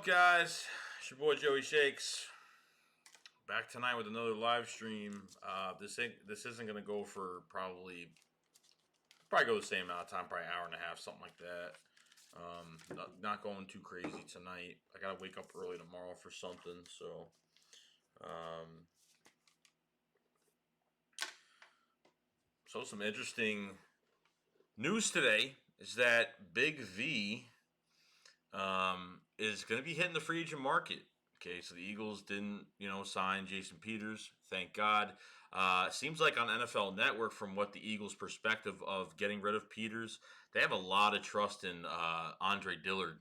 guys? It's your boy Joey Shakes. Back tonight with another live stream. This isn't gonna go for probably go the same amount of time, probably an hour and a half, something like that. Not going too crazy tonight. I gotta wake up early tomorrow for something. Um, so some interesting news today is that Big V is going to be hitting the free agent market. Okay, so the Eagles didn't, sign Jason Peters. Thank God. Seems like on NFL Network, from what the Eagles' perspective of getting rid of Peters, they have a lot of trust in Andre Dillard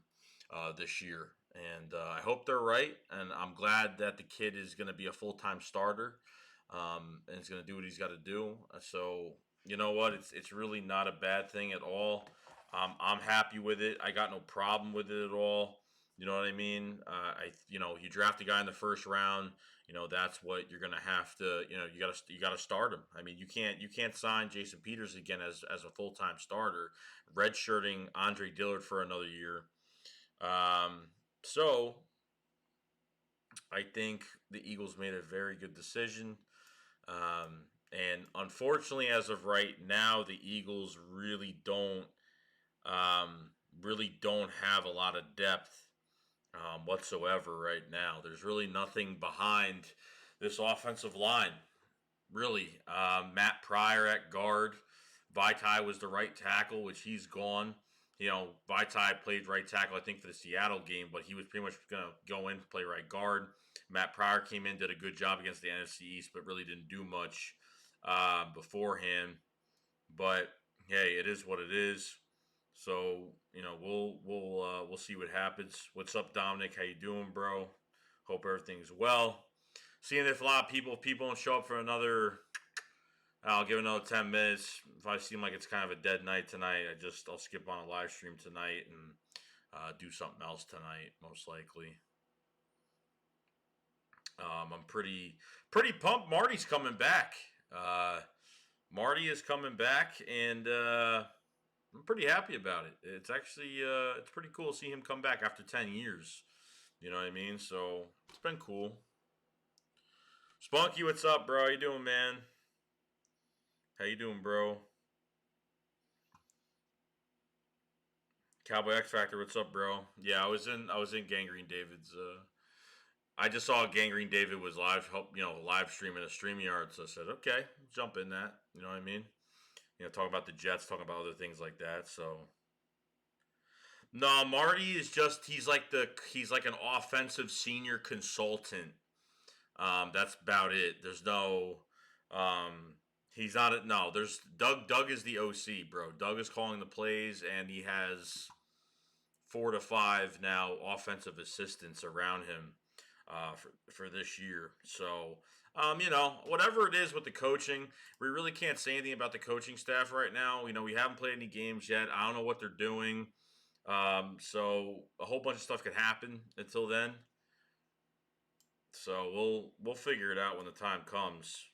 this year, and I hope they're right. And I'm glad that the kid is going to be a full-time starter, and he's going to do what he's got to do. So you know what? It's really not a bad thing at all. I'm happy with it. I got no problem with it at all. You know what I mean? You draft a guy in the first round. That's what you're gonna have to. You gotta start him. I mean, you can't sign Jason Peters again as a full time starter, redshirting Andre Dillard for another year. So I think the Eagles made a very good decision. And unfortunately, as of right now, the Eagles really don't have a lot of depth whatsoever right now. There's really nothing behind this offensive line. Really, Matt Pryor at guard. Vitae was the right tackle, which he's gone. Vitae played right tackle, I think, for the Seattle game, but he was pretty much going to go in to play right guard. Matt Pryor came in, did a good job against the NFC East, but really didn't do much beforehand. But hey, it is what it is. So we'll see what happens. What's up, Dominic? How you doing, bro? Hope everything's well. Seeing if a lot of people don't show up for another. I'll give another 10 minutes. If I seem like it's kind of a dead night tonight, I'll skip on a live stream tonight and do something else tonight, most likely. I'm pretty pumped. Marty's coming back. Marty is coming back, and I'm pretty happy about it. It's actually it's pretty cool to see him come back after 10 years. You know what I mean? So it's been cool. Spunky, what's up, bro? How you doing, man? How you doing, bro? Cowboy X Factor, what's up, bro? Yeah, I was in Gangrene David's. I just saw Gangrene David was live streaming a StreamYard, so I said, okay, jump in that. You know what I mean? Talk about the Jets, talk about other things like that. So no, Marty is just he's like an offensive senior consultant. That's about it. There's no he's not a, no, there's Doug is the OC, bro. Doug is calling the plays, and he has 4 to 5 now offensive assistants around him for this year. So, whatever it is with the coaching, we really can't say anything about the coaching staff right now. We haven't played any games yet. I don't know what they're doing. So a whole bunch of stuff could happen until then. So we'll figure it out when the time comes.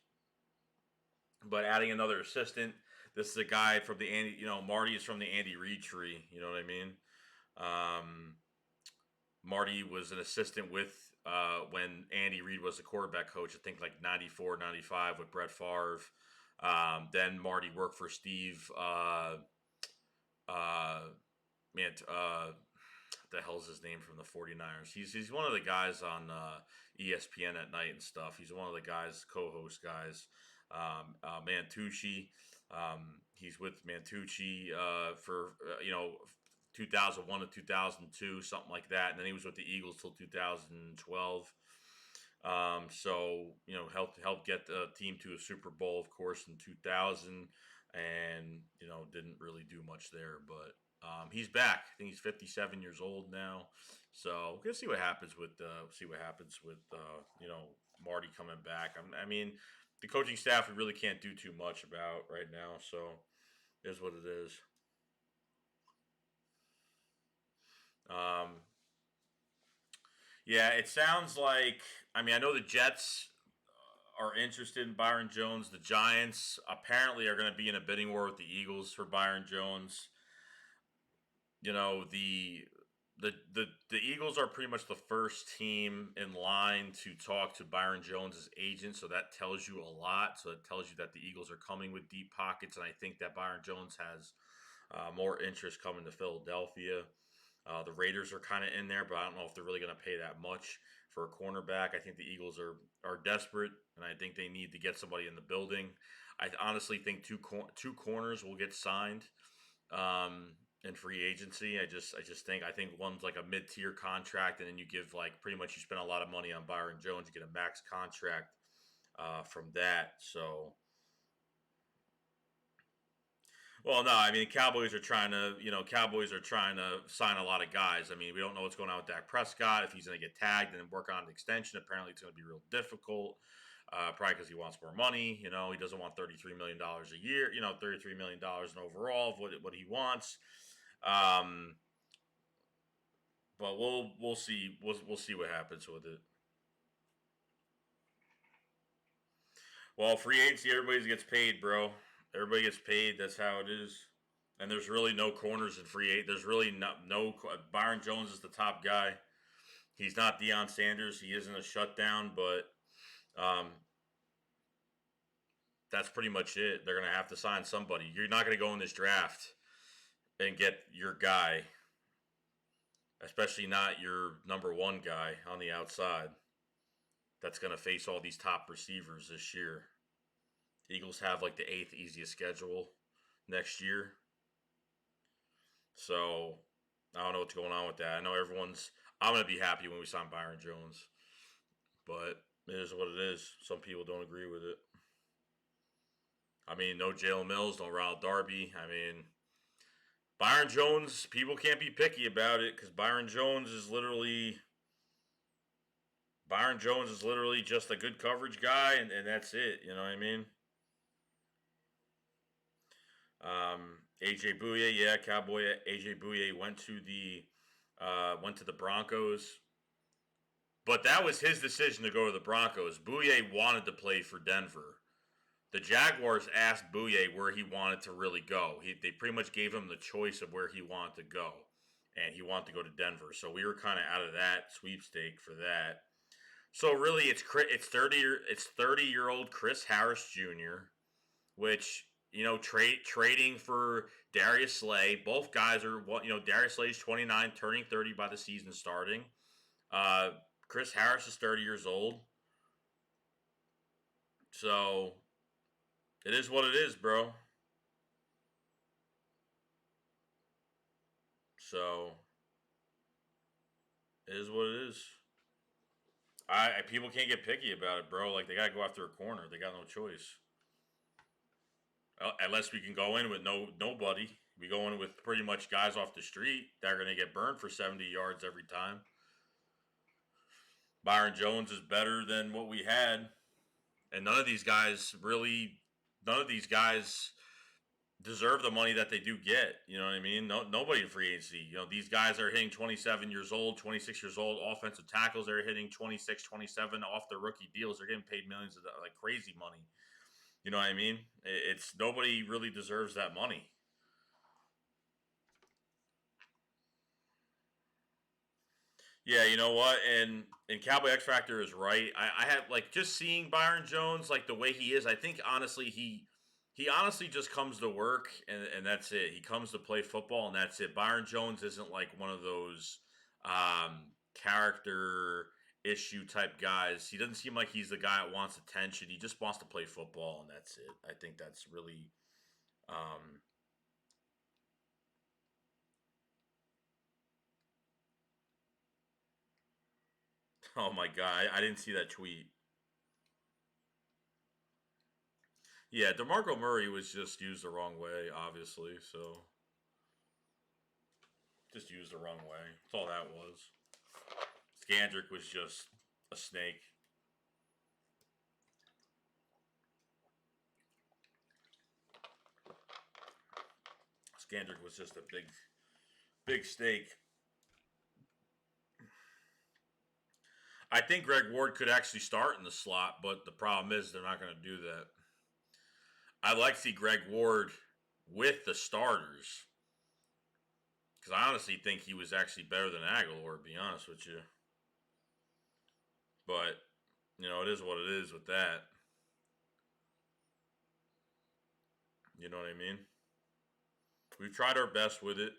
But adding another assistant, this is a guy from the Andy. Marty is from the Andy Reid tree. You know what I mean? Um, Marty was an assistant with when Andy Reid was the quarterback coach, I think like 94, 95 with Brett Favre. Then Marty worked for Steve. Man, the hell's his name from the 49ers? He's one of the guys on ESPN at night and stuff. He's one of the guys, co-host guys. Mantucci. He's with Mantucci for 2001 to 2002, something like that. And then he was with the Eagles till 2012. Helped get the team to a Super Bowl, of course, in 2000, and didn't really do much there. But he's back. I think he's 57 years old now. So we're gonna see what happens with Marty coming back. I mean, the coaching staff we really can't do too much about right now. So it is what it is. Yeah, it sounds like. I mean, I know the Jets are interested in Byron Jones. The Giants apparently are going to be in a bidding war with the Eagles for Byron Jones. The the Eagles are pretty much the first team in line to talk to Byron Jones' agent, so that tells you a lot. So it tells you that the Eagles are coming with deep pockets, and I think that Byron Jones has more interest coming to Philadelphia. The Raiders are kind of in there, but I don't know if they're really going to pay that much for a cornerback. I think the Eagles are desperate, and I think they need to get somebody in the building. I honestly think two corners will get signed in free agency. I think one's like a mid tier contract, and then you give like pretty much you spend a lot of money on Byron Jones, you get a max contract from that. So well, no, I mean Cowboys are trying to sign a lot of guys. I mean, we don't know what's going on with Dak Prescott if he's going to get tagged and work on an extension. Apparently, it's going to be real difficult. Probably because he wants more money. He doesn't want $33 million a year. $33 million in overall of what he wants. But we'll see we'll see what happens with it. Well, free agency, everybody gets paid, bro. Everybody gets paid. That's how it is. And there's really no corners in free eight. There's really no Byron Jones is the top guy. He's not Deion Sanders. He isn't a shutdown, but that's pretty much it. They're gonna have to sign somebody. You're not gonna go in this draft and get your guy, especially not your number one guy on the outside. That's gonna face all these top receivers this year. Eagles have like the 8th easiest schedule next year. So I don't know what's going on with that. I know I'm going to be happy when we sign Byron Jones. But it is what it is. Some people don't agree with it. I mean, no Jalen Mills, no Ronald Darby. I mean, Byron Jones, people can't be picky about it because Byron Jones is literally just a good coverage guy, and that's it. You know what I mean? AJ Bouye, yeah, Cowboy AJ Bouye went to the Broncos, but that was his decision to go to the Broncos. Bouye wanted to play for Denver. The Jaguars asked Bouye where he wanted to really go. They pretty much gave him the choice of where he wanted to go, and he wanted to go to Denver. So we were kind of out of that sweepstake for that. So really, it's 30-year-old Chris Harris Jr., which trading for Darius Slay. Both guys are Darius Slay's 29, turning 30 by the season starting. Chris Harris is 30 years old. So it is what it is, bro. So it is what it is. People can't get picky about it, bro. Like they gotta go after a corner. They got no choice. Unless we can go in with nobody. We go in with pretty much guys off the street that are going to get burned for 70 yards every time. Byron Jones is better than what we had. And none of these guys deserve the money that they do get. You know what I mean? Nobody in free agency. These guys are hitting 27 years old, 26 years old. Offensive tackles are hitting 26, 27 off their rookie deals. They're getting paid millions of like crazy money. You know what I mean? It's nobody really deserves that money. Yeah, you know what? And Cowboy X Factor is right. I have like just seeing Byron Jones like the way he is. I think honestly he honestly just comes to work and that's it. He comes to play football and that's it. Byron Jones isn't like one of those character issue type guys. He doesn't seem like he's the guy that wants attention. He just wants to play football and that's it. I think that's really oh my god, I didn't see that tweet. Yeah, DeMarco Murray was just used the wrong way, obviously, so just used the wrong way. That's all that was. Scandrick was just a snake. Scandrick was just a big snake. I think Greg Ward could actually start in the slot, but the problem is they're not going to do that. I'd like to see Greg Ward with the starters Because I honestly think he was actually better than Aguilar, to be honest with you. But, it is what it is with that. You know what I mean? We've tried our best with it.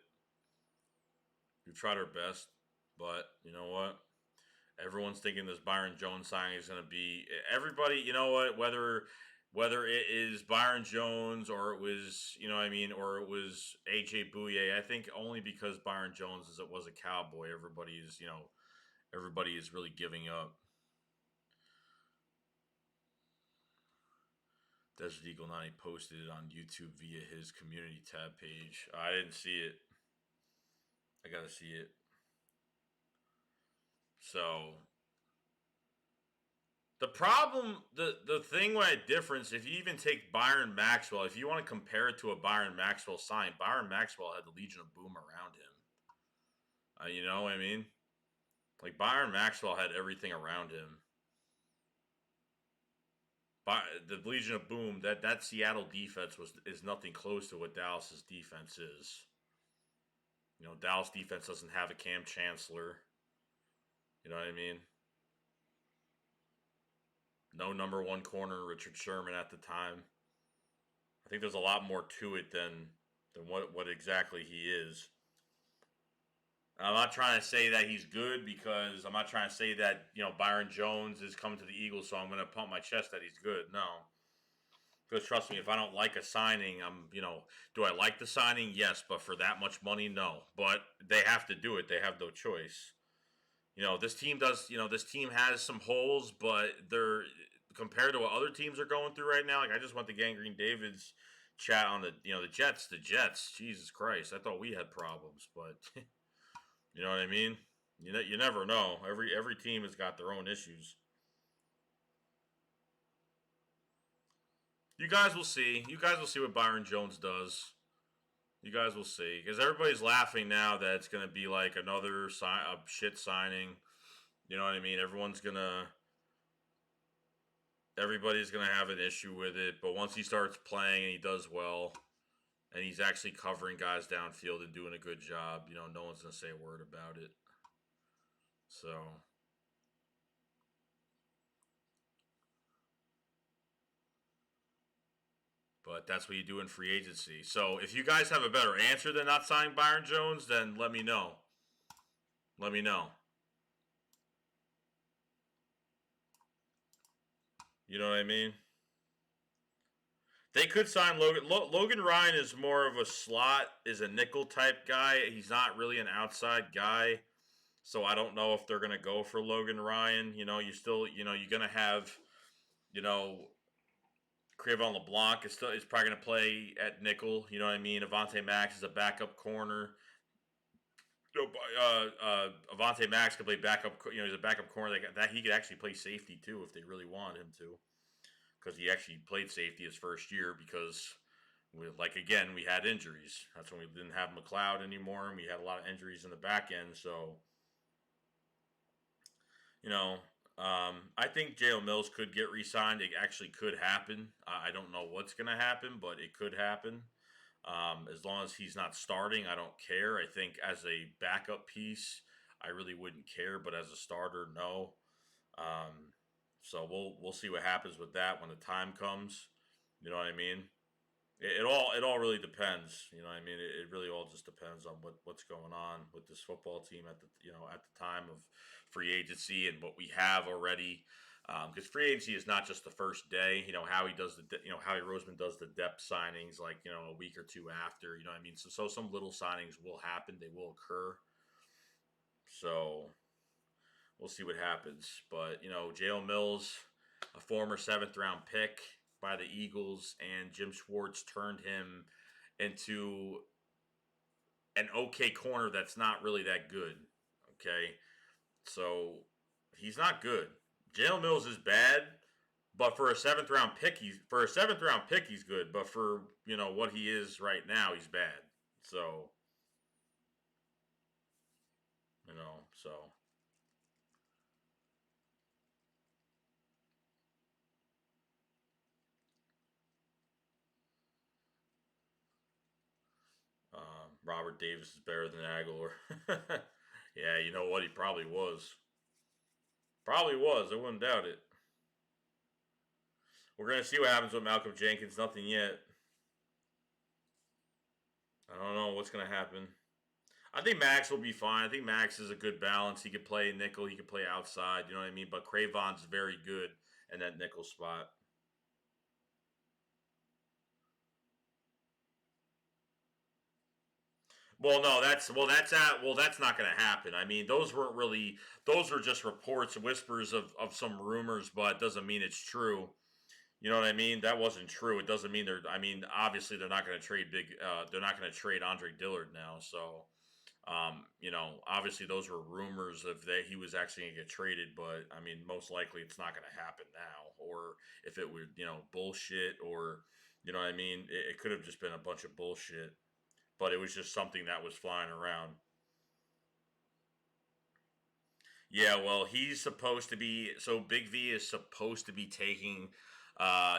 We've tried our best. But, you know what? Everyone's thinking this Byron Jones signing is going to be everybody. You know what? Whether it is Byron Jones or it was, or it was AJ Bouye, I think only because Byron Jones was a Cowboy, everybody is really giving up. Desert Eagle 90 posted it on YouTube via his community tab page. I didn't see it. I gotta see it. So the problem, the thing with a difference, if you even take Byron Maxwell, if you want to compare it to a Byron Maxwell sign, Byron Maxwell had the Legion of Boom around him. You know what I mean? Like Byron Maxwell had everything around him. The Legion of Boom, that Seattle defense is nothing close to what Dallas's defense is. Dallas defense doesn't have a Cam Chancellor. You know what I mean? No number one corner, Richard Sherman at the time. I think there's a lot more to it than what exactly he is. I'm not trying to say that he's good because I'm not trying to say that, Byron Jones is coming to the Eagles, so I'm going to pump my chest that he's good. No. Because trust me, if I don't like a signing, do I like the signing? Yes, but for that much money, no. But they have to do it. They have no choice. This team does, this team has some holes, but they're, compared to what other teams are going through right now, like I just went to Gangrene David's chat on the Jets. Jesus Christ, I thought we had problems, but you know what I mean? You never know. Every team has got their own issues. You guys will see. You guys will see what Byron Jones does. You guys will see. Because everybody's laughing now that it's going to be like another a shit signing. You know what I mean? Everybody's going to have an issue with it. But once he starts playing and he does well, and he's actually covering guys downfield and doing a good job, no one's going to say a word about it. So... But that's what you do in free agency. So if you guys have a better answer than not signing Byron Jones, then let me know. Let me know. You know what I mean? They could sign Logan. Logan Ryan is more of a slot, is a nickel type guy. He's not really an outside guy. So I don't know if they're going to go for Logan Ryan. You're going to have, Crevon LeBlanc is probably going to play at nickel. You know what I mean? Avonte Max is a backup corner. Avonte Max could play backup. He's a backup corner. That he could actually play safety too if they really wanted him to, because he actually played safety his first year. Because we had injuries. That's when we didn't have McLeod anymore, and we had a lot of injuries in the back end. So, I think Jalen Mills could get re-signed. It actually could happen. I don't know what's going to happen, but it could happen. As long as he's not starting, I don't care. I think as a backup piece, I really wouldn't care, but as a starter, no. So we'll see what happens with that when the time comes. You know what I mean? It all really depends. You know what I mean? It really all just depends on what's going on with this football team at the time of free agency and what we have already. Because free agency is not just the first day. Howie Roseman does the depth signings like a week or two after. You know what I mean? So some little signings will happen. They will occur. So we'll see what happens. But Jalen Mills, a former 7th round pick by the Eagles, and Jim Schwartz turned him into an okay corner that's not really that good. Okay, so he's not good. Jalen Mills is bad, but for a 7th round pick, he's good. But for what he is right now, he's bad. So so. Robert Davis is better than Aguilar. Yeah, you know what? He probably was. Probably was. I wouldn't doubt it. We're gonna see what happens with Malcolm Jenkins. Nothing yet. I don't know what's gonna happen. I think Max will be fine. I think Max is a good balance. He could play nickel. He could play outside. You know what I mean? But Cravon's very good in that nickel spot. That's not going to happen. I mean, those weren't really those were just reports, whispers of some rumors, but it doesn't mean it's true. You know what I mean? That wasn't true. It doesn't mean they're. I mean, obviously they're not going to trade big. They're not going to trade Andre Dillard now. So, obviously those were rumors of that he was actually going to get traded. But I mean, most likely it's not going to happen now. Or if it were, bullshit, or you know what I mean, it could have just been a bunch of bullshit. But it was just something that was flying around. Yeah, well, he's supposed to be. So Big V is supposed to be taking.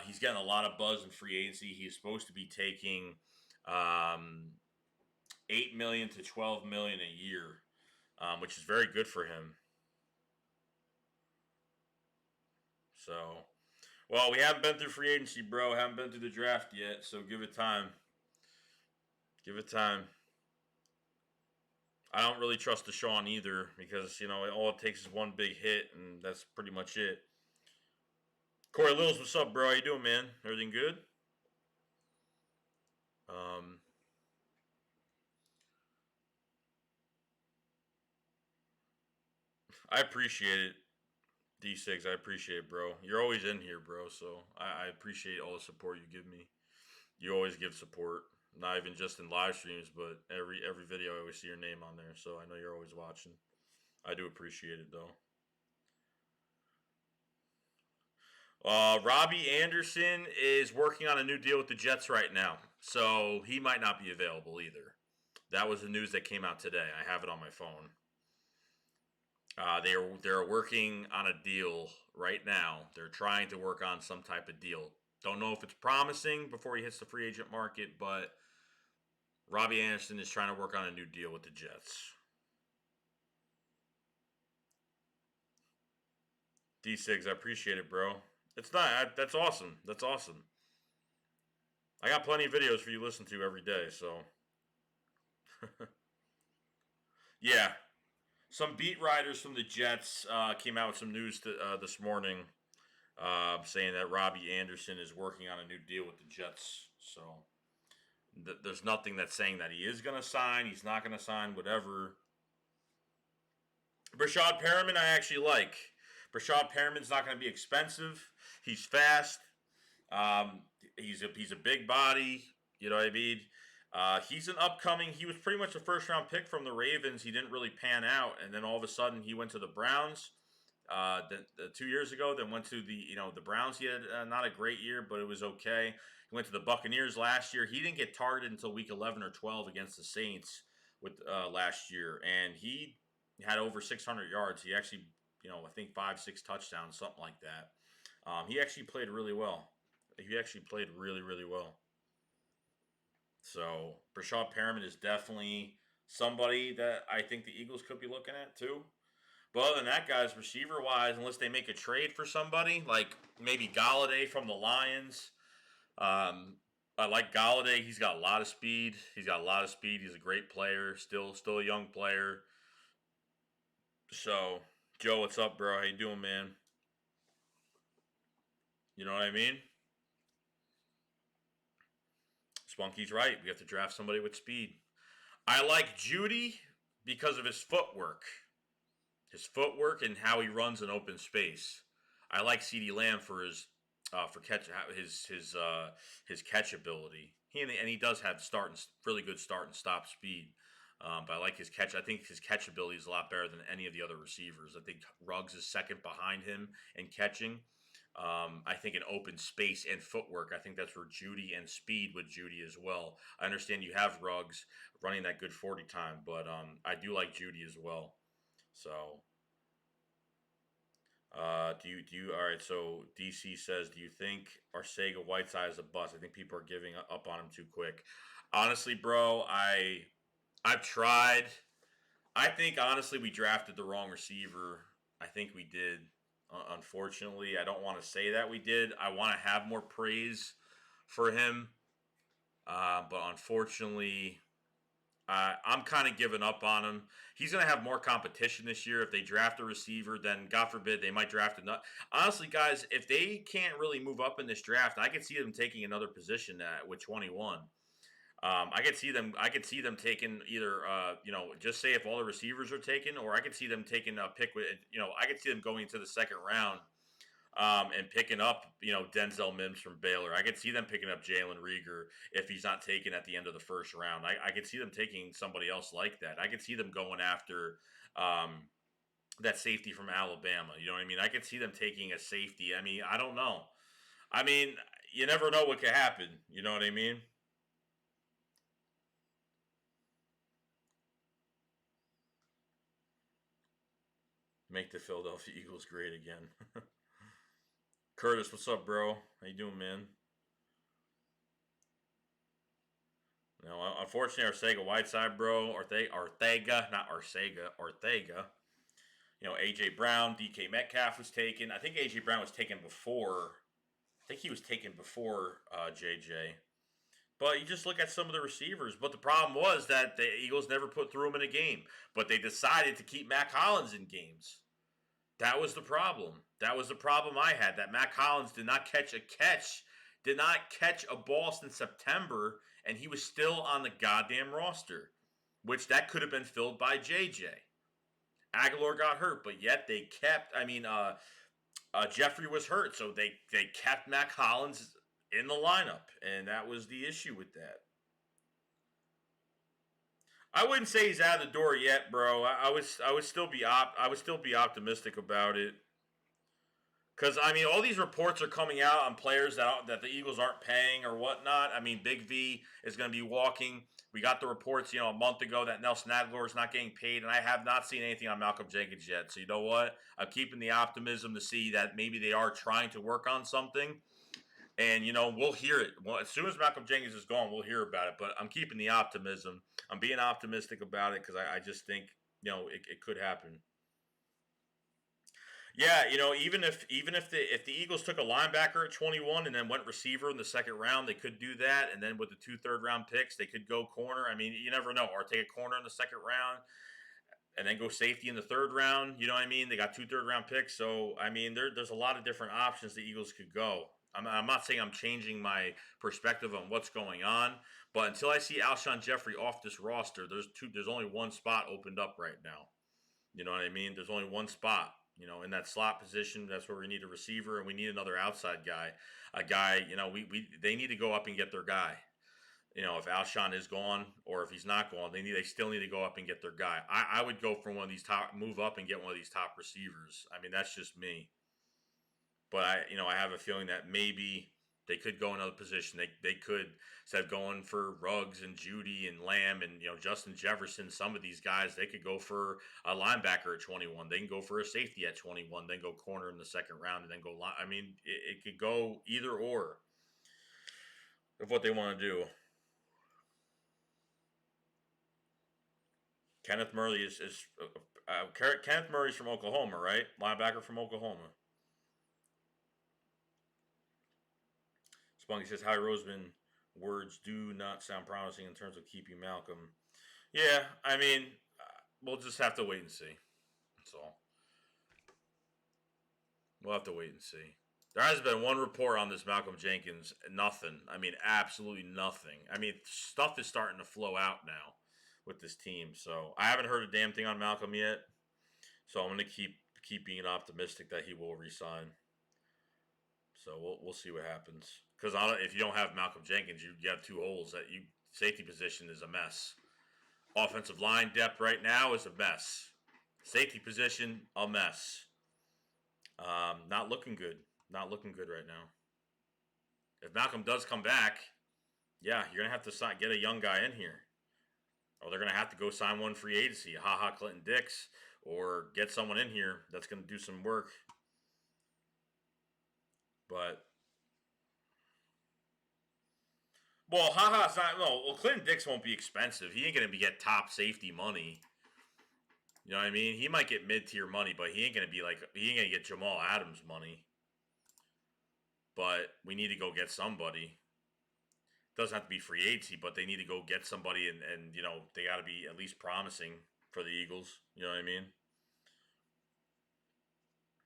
He's getting a lot of buzz in free agency. He's supposed to be taking 8 million to 12 million a year, which is very good for him. So, well, we haven't been through free agency, bro. Haven't been through the draft yet. So give it time. Give it time. I don't really trust DeSean either because all it takes is one big hit and that's pretty much it. Corey Lills, what's up, bro? How you doing, man? Everything good? Um, I appreciate it, D6. I appreciate it, bro. You're always in here, bro. So I appreciate all the support you give me. You always give support, not even just in live streams, but every video I always see your name on there. So I know you're always watching. I do appreciate it, though. Robbie Anderson is working on a new deal with the Jets right now, so he might not be available either. That was the news that came out today. I have it on my phone. They're working on a deal right now. They're trying to work on some type of deal. Don't know if it's promising before he hits the free agent market, but Robbie Anderson is trying to work on a new deal with the Jets. D6, I appreciate it, bro. It's not. That's awesome. That's awesome. I got plenty of videos for you to listen to every day, so. Yeah. Some beat writers from the Jets came out with some news this morning saying that Robbie Anderson is working on a new deal with the Jets. So there's nothing that's saying that he is going to sign, he's not going to sign, whatever. Brashad Perriman, I actually like. Brashad Perriman's not going to be expensive. He's fast. Um, he's a big body. You know what I mean? He's an upcoming. He was pretty much a first round pick from the Ravens. He didn't really pan out, and then all of a sudden he went to the Browns. 2 years ago, then went to the Browns. He had not a great year, but it was okay. He went to the Buccaneers last year. He didn't get targeted until week 11 or 12 against the Saints with last year, and he had over 600 yards. He actually, I think 5-6 touchdowns, something like that. He actually played really well. He actually played really, really well. So Brashad Perriman is definitely somebody that I think the Eagles could be looking at too. But other than that, guys, receiver wise, unless they make a trade for somebody like maybe Galladay from the Lions, I like Galladay. He's got a lot of speed. He's a great player. Still a young player. So Joe, what's up, bro? How you doing, man? You know what I mean? Spunky's right. We have to draft somebody with speed. I like Judy because of his footwork. His footwork and how he runs an open space. I like CeeDee Lamb for his catch ability. He does have really good start and stop speed. But I like his catch. I think his catch ability is a lot better than any of the other receivers. I think Ruggs is second behind him in catching. I think in open space and footwork, I think that's where Judy and speed with Judy as well. I understand you have Ruggs running that good 40 time, but I do like Judy as well. So, all right? So DC says, do you think Arcega-Whiteside is a bust? I think people are giving up on him too quick. Honestly, bro, I've tried. I think honestly we drafted the wrong receiver. I think we did. Unfortunately, I don't want to say that we did. I want to have more praise for him, but unfortunately, I'm kind of giving up on him. He's going to have more competition this year. If they draft a receiver, then God forbid they might draft another. Honestly, guys, if they can't really move up in this draft, I could see them taking another position with 21. I could see them. I could see them taking either, just say if all the receivers are taken, or I could see them taking a pick with, I could see them going into the second round, and picking up, Denzel Mims from Baylor. I could see them picking up Jalen Rieger if he's not taken at the end of the first round. I could see them taking somebody else like that. I could see them going after, that safety from Alabama. You know what I mean? I could see them taking a safety. I mean, I don't know. I mean, you never know what could happen. You know what I mean? Make the Philadelphia Eagles great again. Curtis, what's up, bro? How you doing, man? No, unfortunately, Arcega Whiteside, bro. Ortega, not Arcega, Ortega. AJ Brown, DK Metcalf was taken. I think AJ Brown was taken before. I think he was taken before JJ. But you just look at some of the receivers. But the problem was that the Eagles never put through him in a game. But they decided to keep Mac Hollins in games. That was the problem. That was the problem I had. That Mac Hollins did not catch a ball since September, and he was still on the goddamn roster, which that could have been filled by JJ. Aguilar got hurt, but yet they kept. Jeffrey was hurt, so they kept Mac Hollins in the lineup, and that was the issue with that. I wouldn't say he's out of the door yet, bro. I would still be optimistic about it. Because I mean, all these reports are coming out on players that the Eagles aren't paying or whatnot. I mean, Big V is going to be walking. We got the reports, a month ago that Nelson Aguilar is not getting paid, and I have not seen anything on Malcolm Jenkins yet. So you know what? I'm keeping the optimism to see that maybe they are trying to work on something, and we'll hear it. Well, as soon as Malcolm Jenkins is gone, we'll hear about it. But I'm keeping the optimism. I'm being optimistic about it because I just think it could happen. Yeah, even if the Eagles took a linebacker at 21 and then went receiver in the second round, they could do that. And then with the two third round picks, they could go corner. I mean, you never know. Or take a corner in the second round and then go safety in the third round. You know what I mean? They got two third round picks, so I mean, there's a lot of different options the Eagles could go. I'm not saying I'm changing my perspective on what's going on, but until I see Alshon Jeffrey off this roster, there's only one spot opened up right now. You know what I mean? There's only one spot. In that slot position, that's where we need a receiver, and we need another outside guy. A guy, they need to go up and get their guy. If Alshon is gone or if he's not gone, they still need to go up and get their guy. I would go for one of these move up and get one of these top receivers. I mean, that's just me. But I have a feeling that maybe they could go another position. They could, instead of going for Ruggs and Judy and Lamb and Justin Jefferson, some of these guys, they could go for a linebacker at 21. They can go for a safety at 21. Then go corner in the second round and then go line. I mean, it could go either or of what they want to do. Kenneth Murray Kenneth Murray's from Oklahoma, right? Linebacker from Oklahoma. Spunky says Howie Roseman words do not sound promising in terms of keeping Malcolm. Yeah, I mean, we'll just have to wait and see. That's all. We'll have to wait and see. There has been one report on this Malcolm Jenkins. Nothing. I mean, absolutely nothing. I mean, stuff is starting to flow out now with this team. So I haven't heard a damn thing on Malcolm yet. So I'm going to keep being optimistic that he will resign. So we'll see what happens. Because if you don't have Malcolm Jenkins, you have two holes. Safety position is a mess. Offensive line depth right now is a mess. Safety position, a mess. Not looking good. Not looking good right now. If Malcolm does come back, yeah, you're going to have to get a young guy in here. Or they're going to have to go sign one free agency. Clinton Dix. Or get someone in here that's going to do some work. Well, haha's not. No, well, Clinton Dix won't be expensive. He ain't gonna get top safety money. You know what I mean? He might get mid tier money, but he ain't gonna be like he ain't gonna get Jamal Adams money. But we need to go get somebody. Doesn't have to be free agency, but they need to go get somebody, and they got to be at least promising for the Eagles. You know what I mean?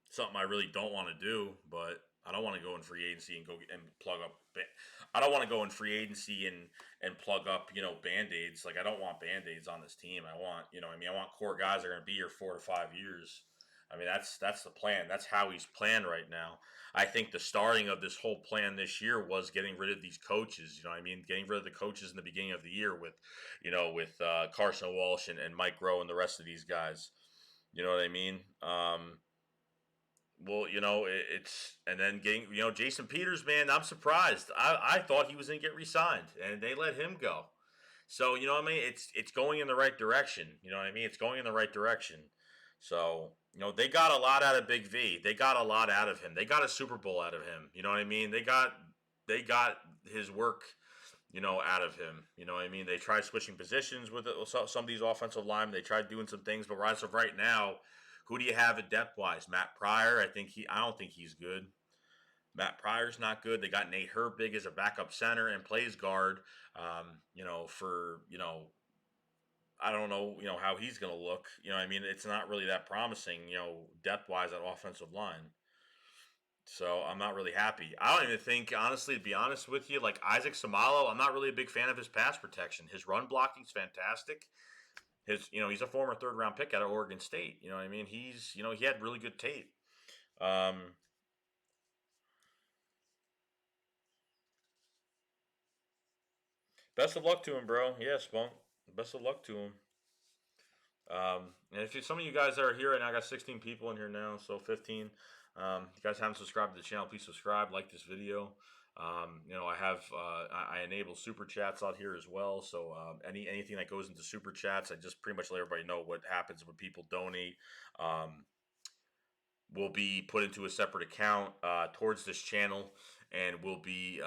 Something I really don't want to do, but I don't want to go in free agency and go and plug up. I don't want to go in free agency and plug up band-aids. Like, I don't want band-aids on this team. I want I want core guys that are going to be here 4 to 5 years. I mean, that's the plan. That's how he's planned right now. I think the starting of this whole plan this year was getting rid of these coaches. You know what I mean? Getting rid of the coaches in the beginning of the year with Carson Walsh and Mike Rowe and the rest of these guys. You know what I mean? Well, it's and then getting Jason Peters, man, I'm surprised. I thought he was gonna get re-signed, and they let him go. So you know what I mean? It's going in the right direction. You know what I mean? It's going in the right direction. So they got a lot out of Big V. They got a lot out of him. They got a Super Bowl out of him. You know what I mean? They got his work. Out of him. You know what I mean? They tried switching positions with some of these offensive linemen. They tried doing some things, but as of right now, who do you have at depth wise? Matt Pryor. I don't think he's good. Matt Pryor's not good. They got Nate Herbig as a backup center and plays guard. For I don't know, how he's going to look. You know what I mean? It's not really that promising, depth wise at offensive line. So I'm not really happy. I don't even think, honestly, to be honest with you, like Isaac Samalo, I'm not really a big fan of his pass protection. His run blocking's fantastic. He's a former 3rd-round pick out of Oregon State. You know what I mean? He had really good tape. Best of luck to him, bro. Yeah, Spunk. Best of luck to him. And if some of you guys that are here right now, I got 16 people in here now, so 15. If you guys haven't subscribed to the channel, please subscribe, like this video. I enable super chats out here as well. So anything that goes into super chats, I just pretty much let everybody know what happens when people donate. Will be put into a separate account towards this channel, and we'll be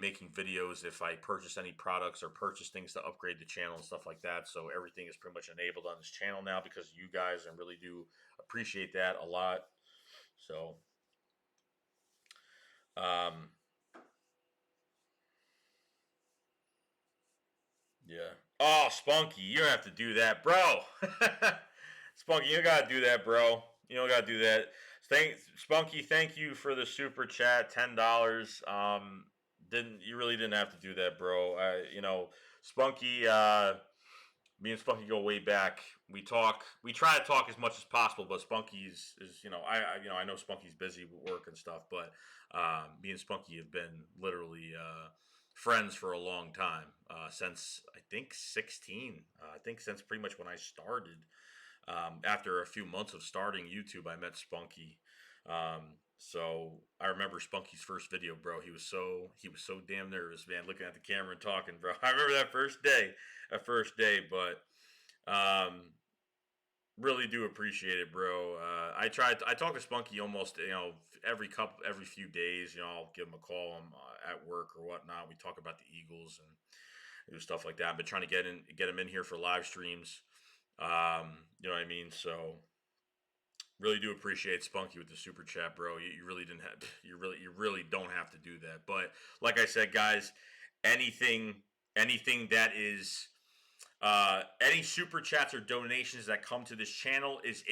making videos if I purchase any products or purchase things to upgrade the channel and stuff like that. So everything is pretty much enabled on this channel now because of you guys, and really do appreciate that a lot. So yeah. Oh, Spunky, you don't have to do that, bro. Spunky, you don't gotta do that, bro. You don't gotta do that. Spunky, thank you for the super chat, $10. You really didn't have to do that, bro. Spunky, me and Spunky go way back. We try to talk as much as possible, but Spunky's is I know Spunky's busy with work and stuff, but me and Spunky have been literally friends for a long time, since I think 16. I think since pretty much when I started. After a few months of starting YouTube, I met Spunky. So I remember Spunky's first video, bro. He was so damn nervous, man, looking at the camera and talking, bro. I remember that first day, but really do appreciate it, bro. I talk to Spunky almost every few days. I'll give him a call. I'm at work or whatnot. We talk about the Eagles and do stuff like that. I've been trying to get him in here for live streams. You know what I mean? So really do appreciate Spunky with the super chat, bro. You really didn't have you really don't have to do that. But like I said, guys, anything that is any super chats or donations that come to this channel is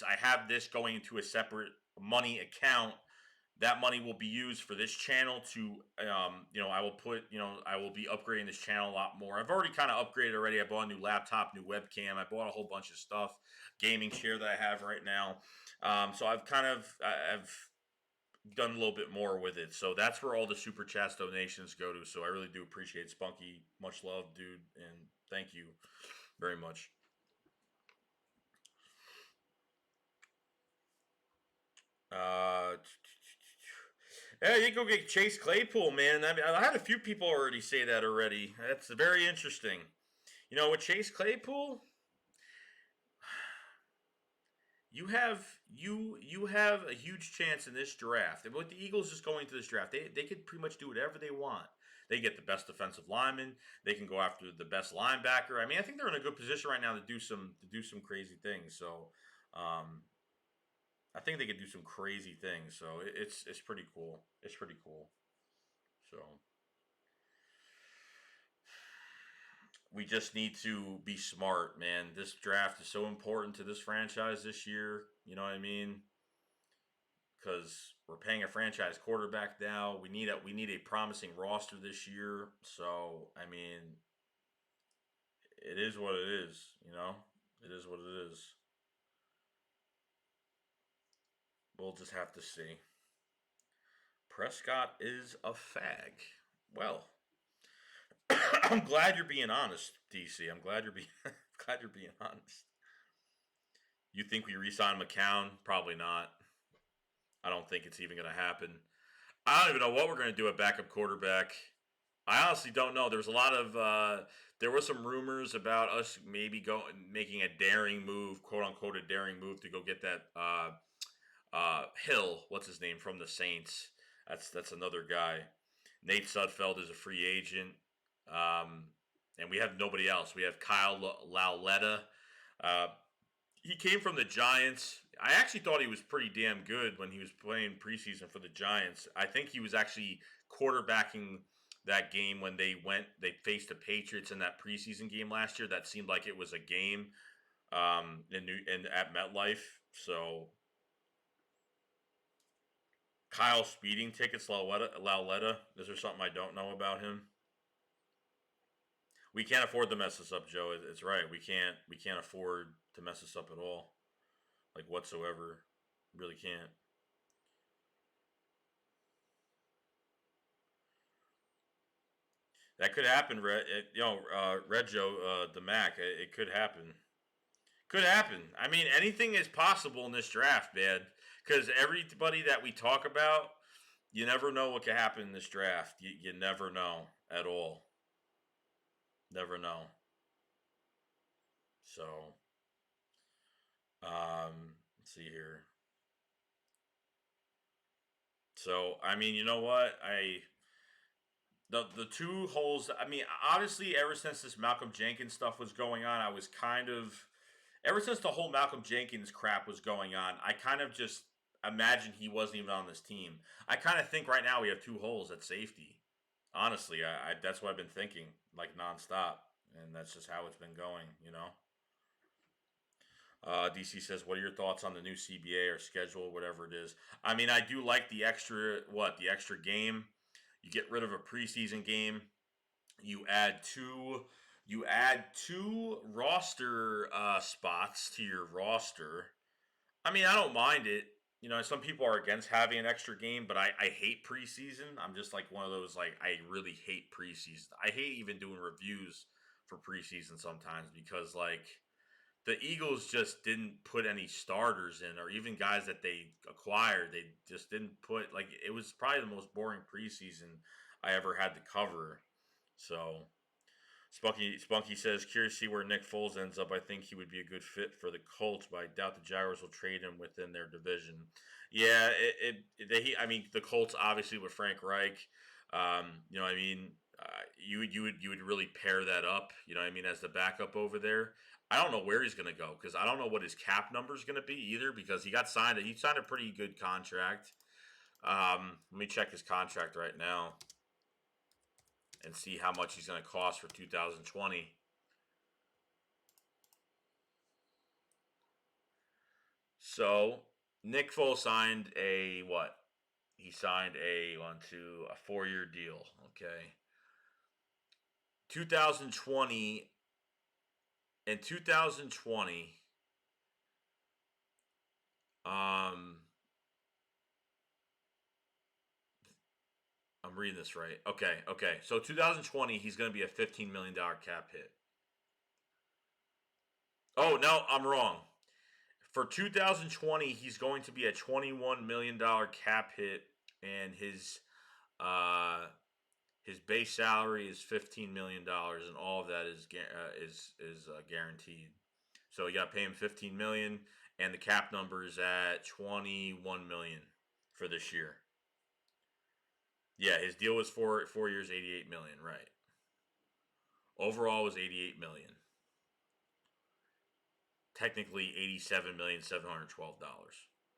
I have this going into a separate money account. That money will be used for this channel to, I will be upgrading this channel a lot more. I've already kind of upgraded already. I bought a new laptop, new webcam. I bought a whole bunch of stuff, gaming chair that I have right now. So I've done a little bit more with it. So that's where all the super chats donations go to. So I really do appreciate Spunky. Much love, dude. And thank you very much. Yeah, you go get Chase Claypool, man. I mean, I had a few people already say that already. That's very interesting. With Chase Claypool, you have a huge chance in this draft. And with the Eagles just going to this draft, they could pretty much do whatever they want. They get the best defensive lineman. They can go after the best linebacker. I mean, I think they're in a good position right now to do some crazy things. So, um, I think they could do some crazy things. So it's pretty cool. It's pretty cool. So we just need to be smart, man. This draft is so important to this franchise this year. You know what I mean? Because we're paying a franchise quarterback now. We need a promising roster this year. So I mean, it is what it is. You know, it is what it is. We'll just have to see. Prescott is a fag. Well, I'm glad you're being honest, DC. I'm glad you're being glad you're being honest. You think we re-sign McCown? Probably not. I don't think it's even going to happen. I don't even know what we're going to do at backup quarterback. I honestly don't know. There was some rumors about us maybe making a daring move, quote unquote, a daring move to go get that Hill. What's his name from the Saints? That's another guy. Nate Sudfeld is a free agent, um, and we have nobody else. We have Kyle Lauletta. Uh, he came from the Giants. I actually thought he was pretty damn good when he was playing preseason for the Giants. I think he was actually quarterbacking that game when they faced the Patriots in that preseason game last year. That seemed like it was a game in at MetLife. So Kyle speeding tickets, Lauletta. Is there something I don't know about him? We can't afford to mess this up, Joe. It's right. We can't afford to mess this up at all, like whatsoever. Really can't. That could happen, Red Joe, the Mac. It could happen. Could happen. I mean, anything is possible in this draft, man. Because everybody that we talk about, you never know what could happen in this draft. You never know at all. Never know. So, let's see here. So, I mean, you know what? The two holes. I mean, honestly, ever since this Malcolm Jenkins stuff was going on, I was kind of ever since the whole Malcolm Jenkins crap was going on, I kind of just imagined he wasn't even on this team. I kind of think right now we have two holes at safety. Honestly, that's what I've been thinking like nonstop, and that's just how it's been going. DC says, "What are your thoughts on the new CBA or schedule, whatever it is?" I mean, I do like the extra game. You get rid of a preseason game. You add two. You add two roster spots to your roster. I mean, I don't mind it. Some people are against having an extra game, but I hate preseason. I'm just like one of those, like, I really hate preseason. I hate even doing reviews for preseason sometimes because, like, the Eagles just didn't put any starters in, or even guys that they acquired. They just didn't put, like, it was probably the most boring preseason I ever had to cover. So Spunky says, curious to see where Nick Foles ends up. I think he would be a good fit for the Colts, but I doubt the Jaguars will trade him within their division. Yeah, I mean, the Colts obviously with Frank Reich. You know, what I mean, you would really pair that up. You know, what I mean, as the backup over there. I don't know where he's going to go because I don't know what his cap number is going to be either because he signed a pretty good contract. Let me check his contract right now and see how much he's going to cost for 2020. So Nick Foles signed a what? He signed a 4-year deal. Okay, 2020 in 2020. Um, I'm reading this right. Okay. So 2020, he's going to be a $15 million cap hit. Oh no, I'm wrong. For 2020, he's going to be a $21 million cap hit, and uh, his base salary is $15 million, and all of that is guaranteed. So you got to pay him $15 million, and the cap number is at 21 million for this year. Yeah, his deal was 4 years, 88 million. Right. Overall was 88 million. Technically $87,712,000,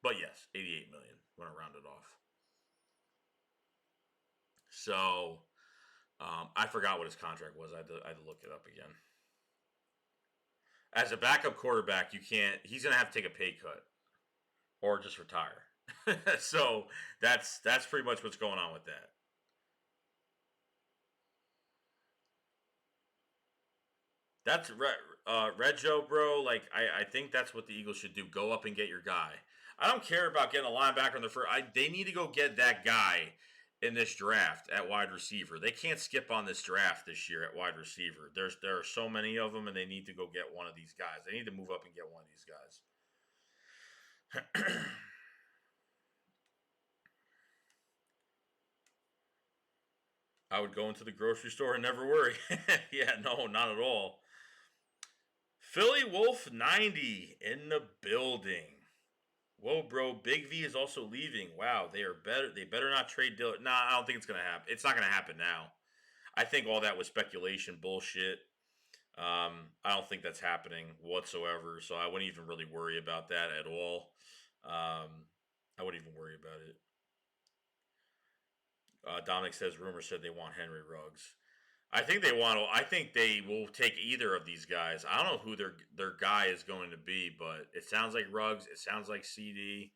but yes, 88 million when I round it off. So I forgot what his contract was. I had to look it up again. As a backup quarterback, you can't. He's gonna have to take a pay cut or just retire. So that's pretty much what's going on with that. That's Red Joe, bro. Like I think that's what the Eagles should do. Go up and get your guy. I don't care about getting a linebacker in the first. They need to go get that guy in this draft at wide receiver. They can't skip on this draft this year at wide receiver. There are so many of them, and they need to go get one of these guys. They need to move up and get one of these guys. I would go into the grocery store and never worry. Yeah, no, not at all. Philly Wolf 90 in the building. Whoa, bro. Big V is also leaving. Wow, they are better. They better not trade Dillard. Nah, I don't think it's going to happen. It's not going to happen now. I think all that was speculation bullshit. I don't think that's happening whatsoever, so I wouldn't even really worry about that at all. I wouldn't even worry about it. Dominic says rumors said they want Henry Ruggs. I think they want to. I think they will take either of these guys. I don't know who their guy is going to be, but it sounds like Ruggs. It sounds like CD.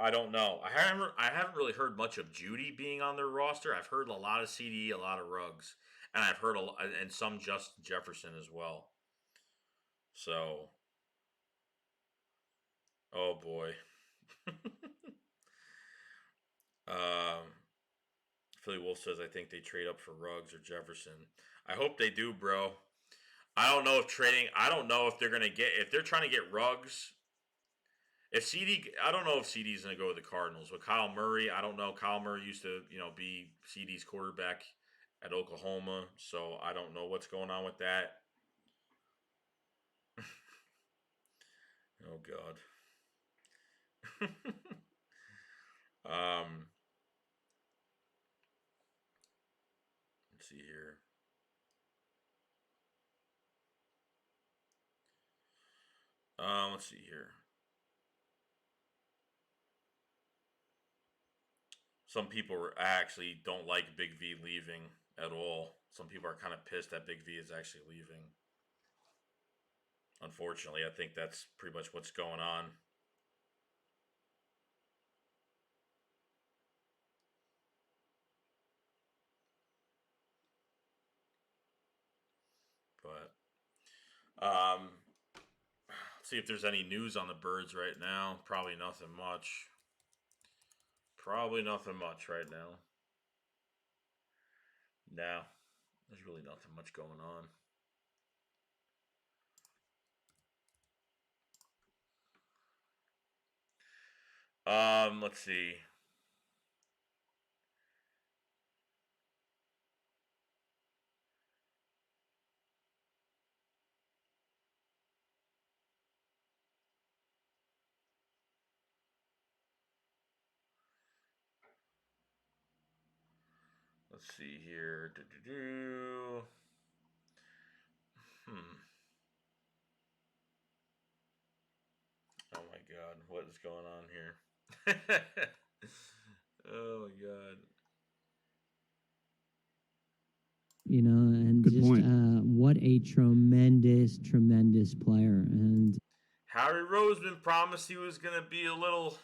I don't know. I haven't really heard much of Judy being on their roster. I've heard a lot of CD, a lot of Ruggs, and I've heard and some Justin Jefferson as well. So, oh boy. um, Philly Wolf says I think they trade up for Ruggs or Jefferson. I hope they do, bro. I don't know if trading. I don't know if they're gonna get if they're trying to get Ruggs. If CD, I don't know if CD's gonna go with the Cardinals. With Kyle Murray, I don't know. Kyle Murray used to be CD's quarterback at Oklahoma, so I don't know what's going on with that. Oh God. Let's see here. Let's see here. Some people actually don't like Big V leaving at all. Some people are kind of pissed that Big V is actually leaving. Unfortunately, I think that's pretty much what's going on. But let's see if there's any news on the Birds right now. Probably nothing much. Probably nothing much right now. No, there's really nothing much going on. Let's see. Let's see here. Oh my God, what is going on here? Oh my God. And Good just what a tremendous player. And Harry Roseman promised he was going to be a little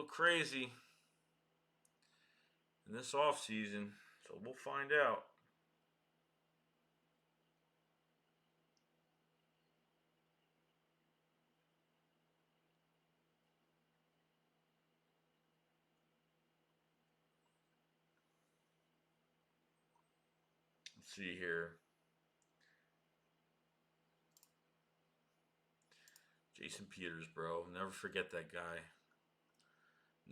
crazy in this offseason, so we'll find out. Let's see here. Jason Peters, bro. Never forget that guy.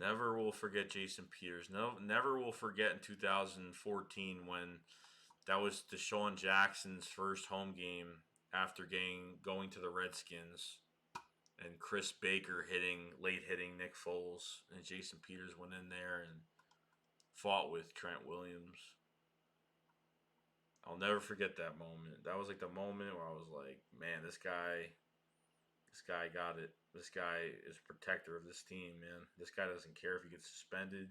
Never will forget Jason Peters. No, never will forget in 2014 when that was DeSean Jackson's first home game after going to the Redskins. and Chris Baker late hitting Nick Foles, and Jason Peters went in there and fought with Trent Williams. I'll never forget that moment. That was like the moment where I was like, man, this guy got it. This guy is a protector of this team, man. This guy doesn't care if he gets suspended.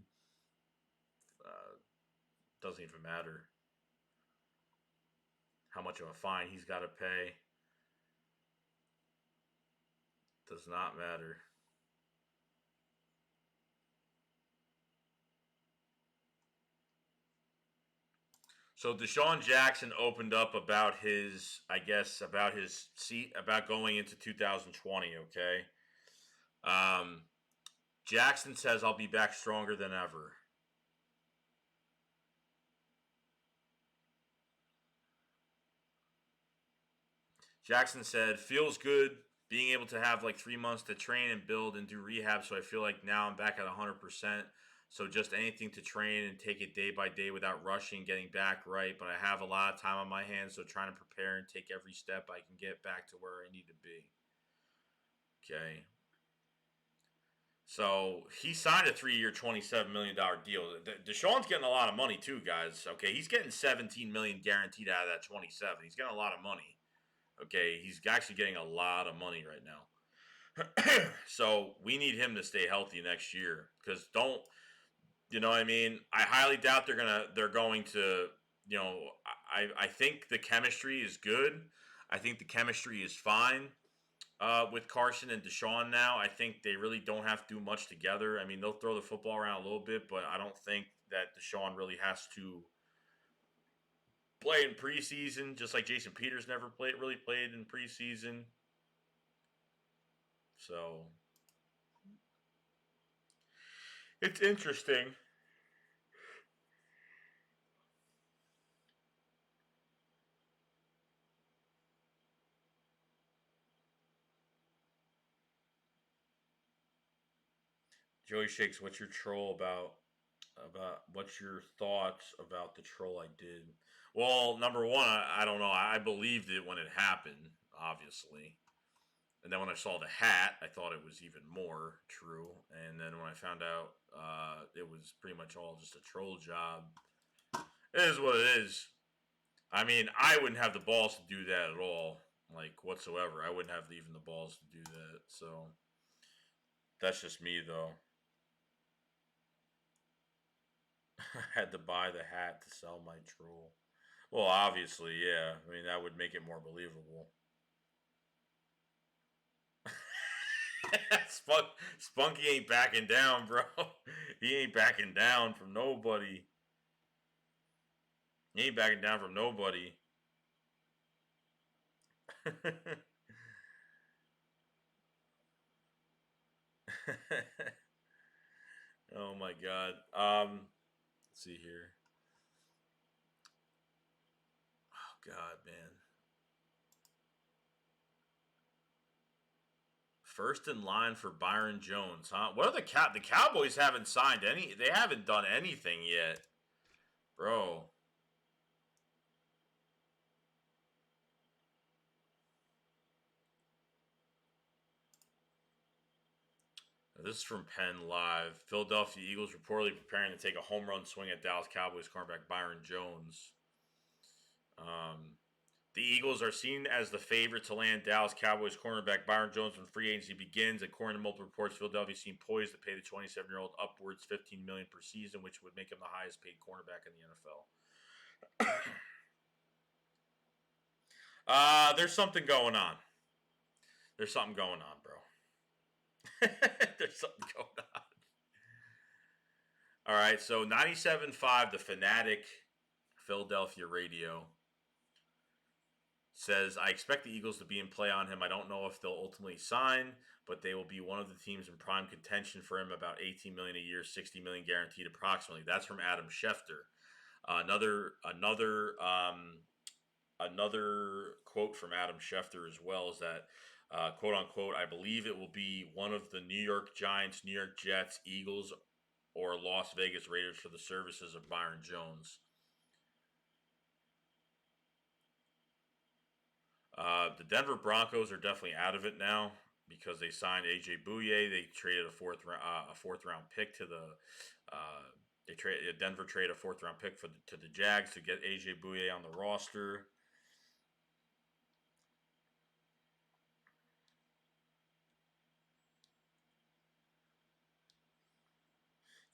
Uh, doesn't even matter how much of a fine he's got to pay. Does not matter. So DeSean Jackson opened up about about his seat, about going into 2020. Okay, um, Jackson says, "I'll be back stronger than ever." Jackson said, "Feels good being able to have like 3 months to train and build and do rehab. So I feel like now I'm back at 100%. So just anything to train and take it day by day without rushing, getting back right. But I have a lot of time on my hands, so trying to prepare and take every step I can get back to where I need to be." Okay. So he signed a 3-year, $27 million deal. DeSean's getting a lot of money too, guys. Okay, he's getting 17 million guaranteed out of that 27. He's getting a lot of money. Okay, he's actually getting a lot of money right now. So we need him to stay healthy next year because don't you know what I mean? I highly doubt they're going to I think the chemistry is good. I think the chemistry is fine with Carson and DeSean now. I think they really don't have to do much together. I mean, they'll throw the football around a little bit, but I don't think that DeSean really has to play in preseason, just like Jason Peters never played in preseason. So it's interesting. Joey Shakes, what's your troll about what's your thoughts about the troll I did? Well, number one, I don't know. I believed it when it happened, obviously. And then when I saw the hat, I thought it was even more true. And then when I found out it was pretty much all just a troll job, it is what it is. I mean, I wouldn't have the balls to do that at all, like whatsoever. I wouldn't have even the balls to do that. So that's just me, though. I had to buy the hat to sell my troll. Well, obviously, yeah. I mean, that would make it more believable. Spunky ain't backing down, bro. He ain't backing down from nobody. He ain't backing down from nobody. Oh my god. Let's see here. Oh god, man. First in line for Byron Jones, huh? What are the Cowboys haven't signed any? They haven't done anything yet, bro. This is from Penn Live. Philadelphia Eagles reportedly preparing to take a home run swing at Dallas Cowboys cornerback Byron Jones. The Eagles are seen as the favorite to land Dallas Cowboys cornerback Byron Jones when free agency begins. According to multiple reports, Philadelphia seemed poised to pay the 27-year-old upwards $15 million per season, which would make him the highest paid cornerback in the NFL. There's something going on. There's something going on, bro. There's something going on. All right, so 97.5, the Fanatic Philadelphia radio says, I expect the Eagles to be in play on him. I don't know if they'll ultimately sign, but they will be one of the teams in prime contention for him. About $18 million a year, $60 million guaranteed approximately. That's from Adam Schefter. Another quote from Adam Schefter as well is that, quote unquote, I believe it will be one of the New York Giants, New York Jets, Eagles, or Las Vegas Raiders for the services of Byron Jones. The Denver Broncos are definitely out of it now because they signed AJ Bouye. They traded a fourth round pick to the Denver traded a fourth round pick to the Jags to get AJ Bouye on the roster.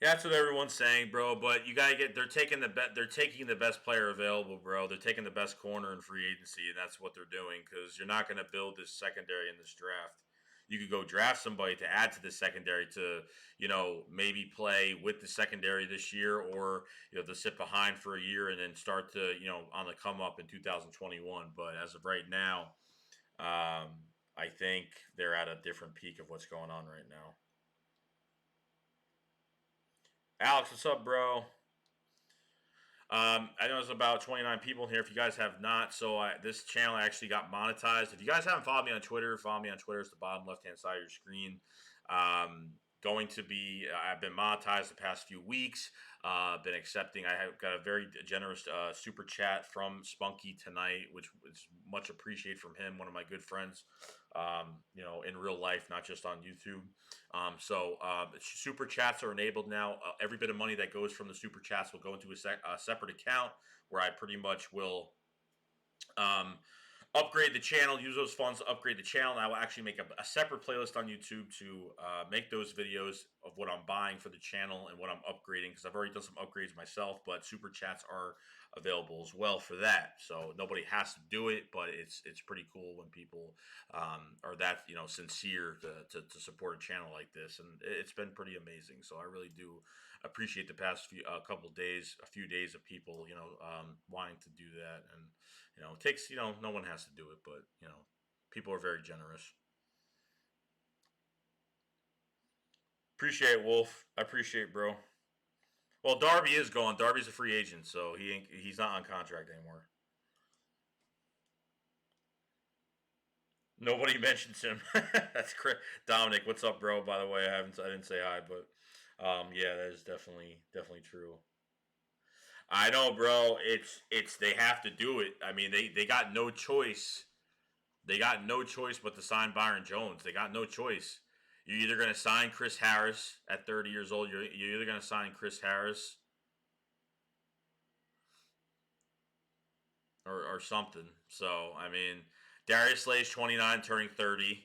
Yeah, that's what everyone's saying, bro. But you gotta get. They're taking the best player available, bro. They're taking the best corner in free agency, and that's what they're doing. Because you're not gonna build this secondary in this draft. You could go draft somebody to add to the secondary to, maybe play with the secondary this year, or to sit behind for a year and then start to, on the come up in 2021. But as of right now, I think they're at a different peak of what's going on right now. Alex, what's up, bro? I know there's about 29 people in here. If you guys have not, this channel actually got monetized. If you guys haven't followed me on Twitter, follow me on Twitter. It's the bottom left-hand side of your screen. I've been monetized the past few weeks. Been accepting. I have got a very generous super chat from Spunky tonight, which is much appreciated from him. One of my good friends, in real life, not just on YouTube. Super chats are enabled now. Every bit of money that goes from the super chats will go into a separate account where I pretty much will upgrade the channel, use those funds to upgrade the channel, and I will actually make a separate playlist on YouTube to make those videos of what I'm buying for the channel and what I'm upgrading, because I've already done some upgrades myself, but super chats are available as well for that. So nobody has to do it, but it's pretty cool when people are that sincere to support a channel like this, and it's been pretty amazing. So I really do appreciate the past few days of people wanting to do that. And it takes, no one has to do it, but, people are very generous. Appreciate it, Wolf. I appreciate it, bro. Well, Darby is gone. Darby's a free agent, so he's not on contract anymore. Nobody mentions him. That's correct. Dominic, what's up, bro? By the way, I didn't say hi, but yeah, that is definitely true. I know, bro. They have to do it. I mean, they got no choice. They got no choice but to sign Byron Jones. They got no choice. You're either going to sign Chris Harris at 30 years old. You're either going to sign Chris Harris or something. So, I mean, Darius Slay's 29, turning 30.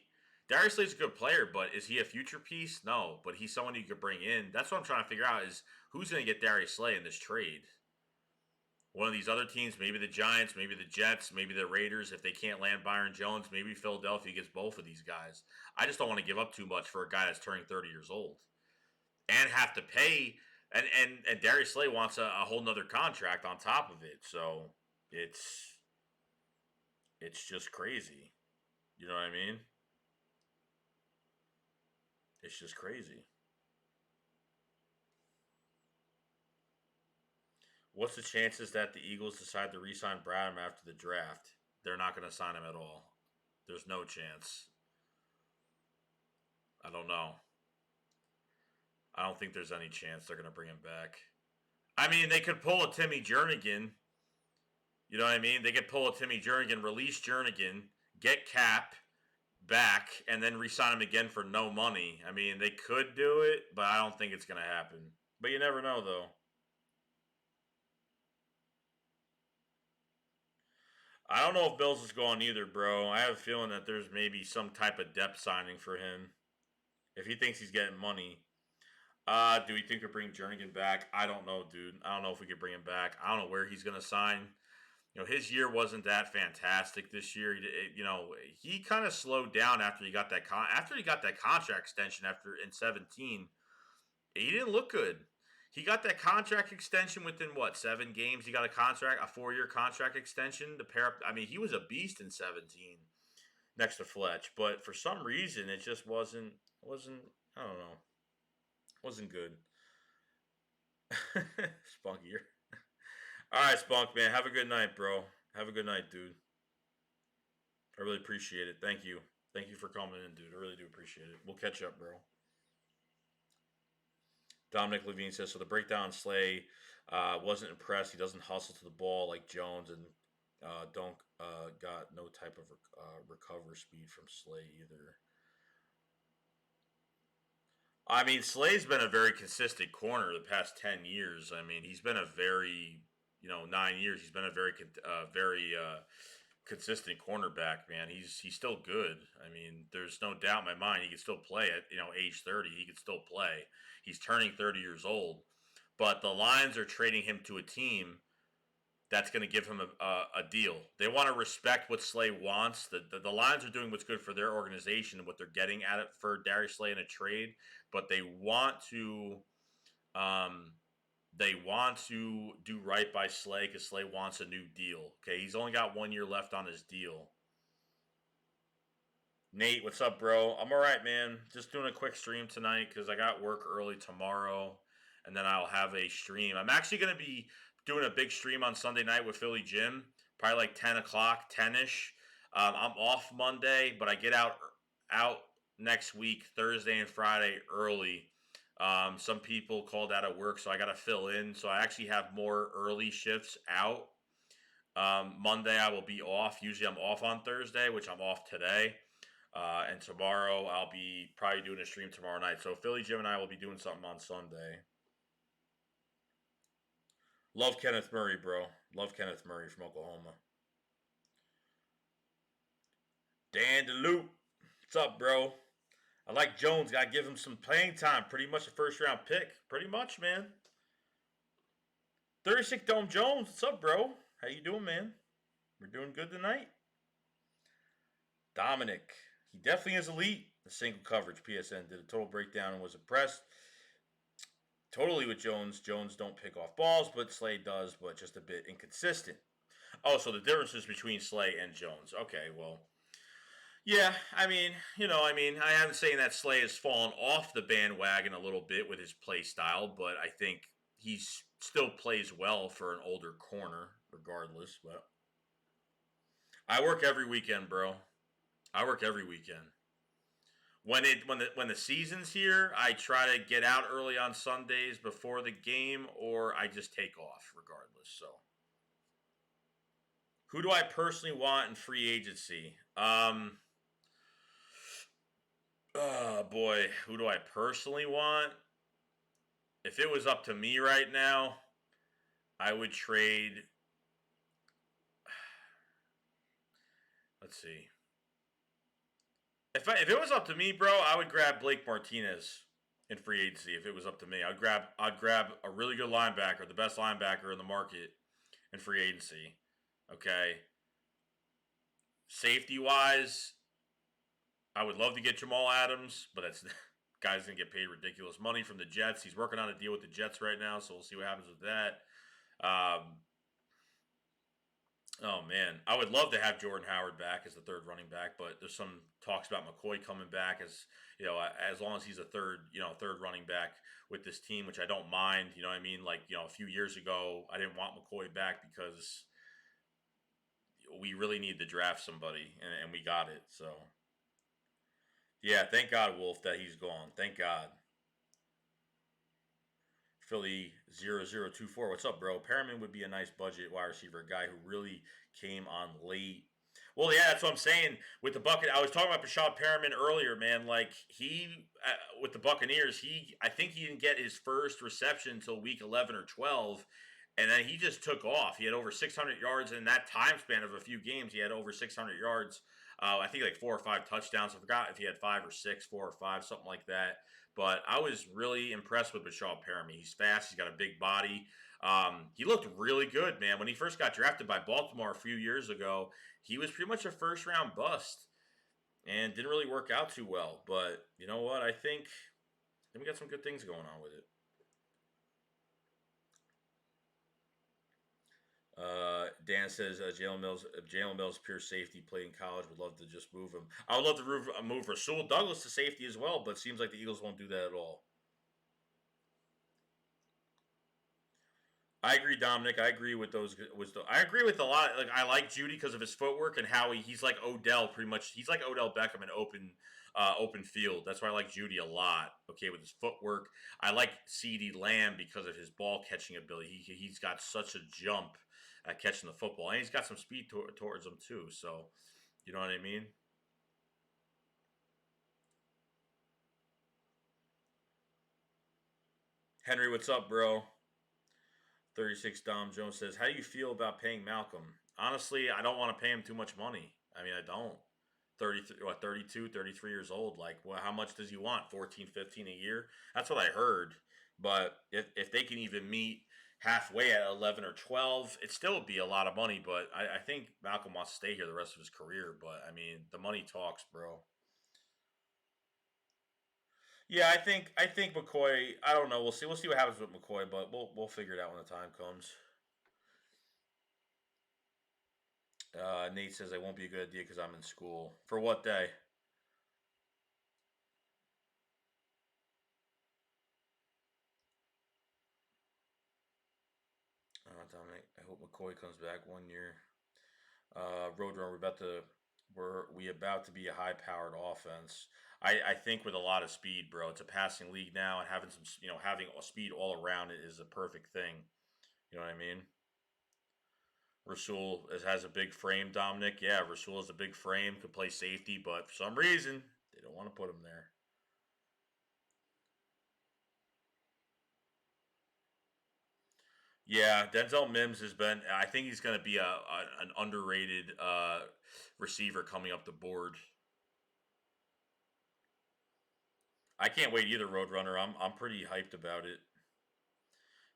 Darius Slay's a good player, but is he a future piece? No, but he's someone you could bring in. That's what I'm trying to figure out is who's going to get Darius Slay in this trade. One of these other teams, maybe the Giants, maybe the Jets, maybe the Raiders. If they can't land Byron Jones, maybe Philadelphia gets both of these guys. I just don't want to give up too much for a guy that's turning 30 years old and have to pay. And Darius Slay wants a whole nother contract on top of it. So it's just crazy. You know what I mean? It's just crazy. What's the chances that the Eagles decide to re-sign Bradham after the draft? They're not going to sign him at all. There's no chance. I don't know. I don't think there's any chance they're going to bring him back. I mean, they could pull a Timmy Jernigan. You know what I mean? They could pull a Timmy Jernigan, release Jernigan, get Cap back, and then re-sign him again for no money. I mean, they could do it, but I don't think it's going to happen. But you never know, though. I don't know if Bills is going either, bro. I have a feeling that there's maybe some type of depth signing for him. If he thinks he's getting money. Do we think we'll bring Jernigan back? I don't know, dude. I don't know if we could bring him back. I don't know where he's going to sign. His year wasn't that fantastic this year. He kind of slowed down after he got that contract extension in 17. He didn't look good. He got that contract extension within 7 games. He got a 4-year contract extension to pair up. I mean, he was a beast in 17 next to Fletch, but for some reason it just wasn't. I don't know. Wasn't good. Spunky. All right, Spunk, man. Have a good night, bro. Have a good night, dude. I really appreciate it. Thank you. Thank you for coming in, dude. I really do appreciate it. We'll catch up, bro. Dominic Levine says, so the breakdown Slay wasn't impressed. He doesn't hustle to the ball like Jones, and don't got no type of recover speed from Slay either. I mean, Slay's been a very consistent corner the past 10 years. I mean, he's been a very, 9 years. He's been a very consistent cornerback, man. He's still good. I mean, there's no doubt in my mind he can still play at, age 30. He can still play. He's turning 30 years old. But the Lions are trading him to a team that's going to give him a deal. They want to respect what Slay wants. The Lions are doing what's good for their organization and what they're getting at it for Darius Slay in a trade, but um, they want to do right by Slay because Slay wants a new deal. Okay, he's only got 1 year left on his deal. Nate, what's up, bro? I'm all right, man. Just doing a quick stream tonight because I got work early tomorrow, and then I'll have a stream. I'm actually going to be doing a big stream on Sunday night with Philly Jim, probably like 10 o'clock, 10-ish. I'm off Monday, but I get out next week, Thursday and Friday early. Some people called out of work, so I got to fill in. So I actually have more early shifts out. Monday I will be off. Usually I'm off on Thursday, which I'm off today. And tomorrow I'll be probably doing a stream tomorrow night. So Philly Jim and I will be doing something on Sunday. Love Kenneth Murray, bro. Love Kenneth Murray from Oklahoma. Dan DeLuke, what's up, bro? I like Jones. Got to give him some playing time. Pretty much a first-round pick. Pretty much, man. 36 Dome Jones, what's up, bro? How you doing, man? We're doing good tonight. Dominic, he definitely is elite. The single coverage, PSN did a total breakdown and was impressed. Totally with Jones. Jones don't pick off balls, but Slay does, but just a bit inconsistent. Oh, so the differences between Slay and Jones. Okay, well, yeah, I mean, I am saying that Slay has fallen off the bandwagon a little bit with his play style, but I think he still plays well for an older corner, regardless. But I work every weekend, bro. I work every weekend. When the season's here, I try to get out early on Sundays before the game, or I just take off regardless. So, who do I personally want in free agency? Oh boy, who do I personally want? If it was up to me right now, I would trade. Let's see. If it was up to me, bro, I would grab Blake Martinez in free agency. If it was up to me, I'd grab a really good linebacker, the best linebacker in the market in free agency. Okay. Safety wise, I would love to get Jamal Adams, but that's guy's gonna get paid ridiculous money from the Jets. He's working on a deal with the Jets right now, so we'll see what happens with that. Oh man, I would love to have Jordan Howard back as the third running back, but there's some talks about McCoy coming back as long as he's a third running back with this team, which I don't mind. You know what I mean? Like a few years ago, I didn't want McCoy back because we really need to draft somebody, and we got it. So yeah, thank God, Wolf, that he's gone. Thank God. Philly 0024. What's up, bro? Perriman would be a nice budget wide receiver, a guy who really came on late. Well, yeah, that's what I'm saying. With the bucket, I was talking about Brashad Perriman earlier, man. Like he, with the Buccaneers, I think he didn't get his first reception until week 11 or 12, and then he just took off. He had over 600 yards in that time span of a few games. He had over 600 yards. I think like 4 or 5 touchdowns. I forgot if he had 5 or 6, 4 or 5, something like that. But I was really impressed with Brashad Perriman. He's fast. He's got a big body. He looked really good, man. When he first got drafted by Baltimore a few years ago, he was pretty much a first-round bust and didn't really work out too well. But you know what? I think we got some good things going on with it. Dan says Jalen Mills, pure safety, played in college. Would love to just move him. I would love to move Rasul Douglas to safety as well, but it seems like the Eagles won't do that at all. I agree, Dominic. I agree with those. I agree with a lot. Like I like Judy because of his footwork and how he's like Odell, pretty much. He's like Odell Beckham in open field. That's why I like Judy a lot. Okay, with his footwork. I like CeeDee Lamb because of his ball catching ability. He's got such a jump at catching the football, and he's got some speed towards him too. So, you know what I mean? Henry, what's up, bro? 36 Dom Jones says, how do you feel about paying Malcolm? Honestly, I don't want to pay him too much money. I mean, I don't. 33, what, 32, 33 years old. Like, well, how much does he want? 14, 15 a year? That's what I heard. But if they can even meet halfway at 11 or 12, it still would be a lot of money. But I think Malcolm wants to stay here the rest of his career. But, I mean, the money talks, bro. Yeah, I think McCoy. I don't know. We'll see what happens with McCoy, but we'll figure it out when the time comes. Nate says I won't be a good idea because I'm in school. For what day? Dominic. I hope McCoy comes back 1 year. Roadrunner. We about to be a high powered offense. I think with a lot of speed, bro. It's a passing league now, and having some having speed all around it is a perfect thing. You know what I mean? Rasul has a big frame, Dominic. Yeah, Rasul has a big frame, could play safety, but for some reason they don't want to put him there. Yeah, Denzel Mims has been. I think he's going to be an underrated receiver coming up the board. I can't wait either, Roadrunner. I'm pretty hyped about it.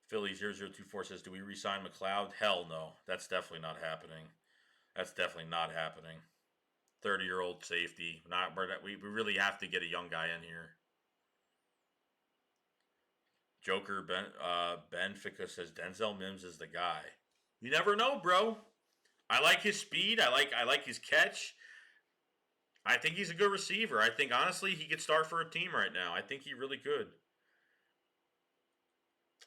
Philly0024 says, "Do we resign McLeod?" Hell no. That's definitely not happening. That's definitely not happening. 30-year-old safety. Not we really have to get a young guy in here. Joker Benfica says Denzel Mims is the guy. You never know, bro. I like his speed. I like his catch. I think he's a good receiver. I think honestly he could start for a team right now. I think he really could.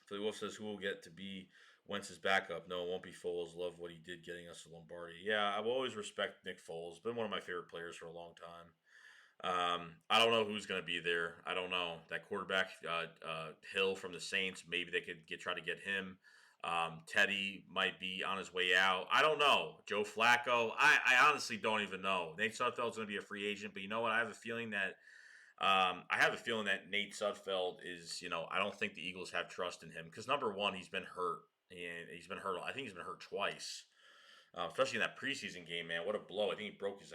Philly Wolf says who will get to be Wentz's backup? No, it won't be Foles. Love what he did getting us to Lombardi. Yeah, I will always respect Nick Foles. Been one of my favorite players for a long time. I don't know who's going to be there. I don't know that quarterback Hill from the Saints. Maybe they could try to get him. Teddy might be on his way out. I don't know. Joe Flacco. I honestly don't even know. Nate Sudfeld's going to be a free agent, but you know what? I have a feeling that Nate Sudfeld is. I don't think the Eagles have trust in him because number one, he's been hurt, and he's been hurt. I think he's been hurt twice. Especially in that preseason game, man, what a blow! I think he broke his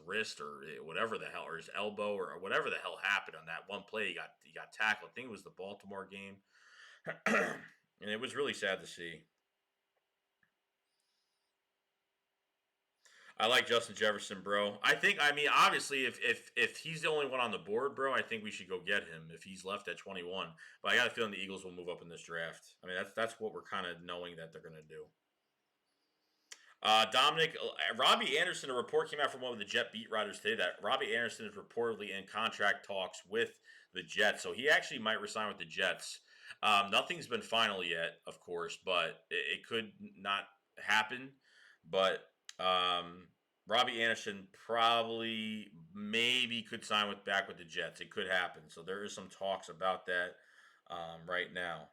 wrist or whatever the hell, or his elbow or whatever the hell happened on that one play. He got tackled. I think it was the Baltimore game, and it was really sad to see. I like Justin Jefferson, bro. I mean, obviously, if he's the only one on the board, bro, I think we should go get him if he's left at 21. But I got a feeling the Eagles will move up in this draft. I mean, that's what we're kind of knowing that they're going to do. Dominic, Robbie Anderson, a report came out from one of the Jet beat writers today that Robbie Anderson is reportedly in contract talks with the Jets. So he actually might resign with the Jets. Nothing's been final yet, of course, but it could not happen. But Robbie Anderson probably maybe could sign back with the Jets. It could happen. So there is some talks about that right now.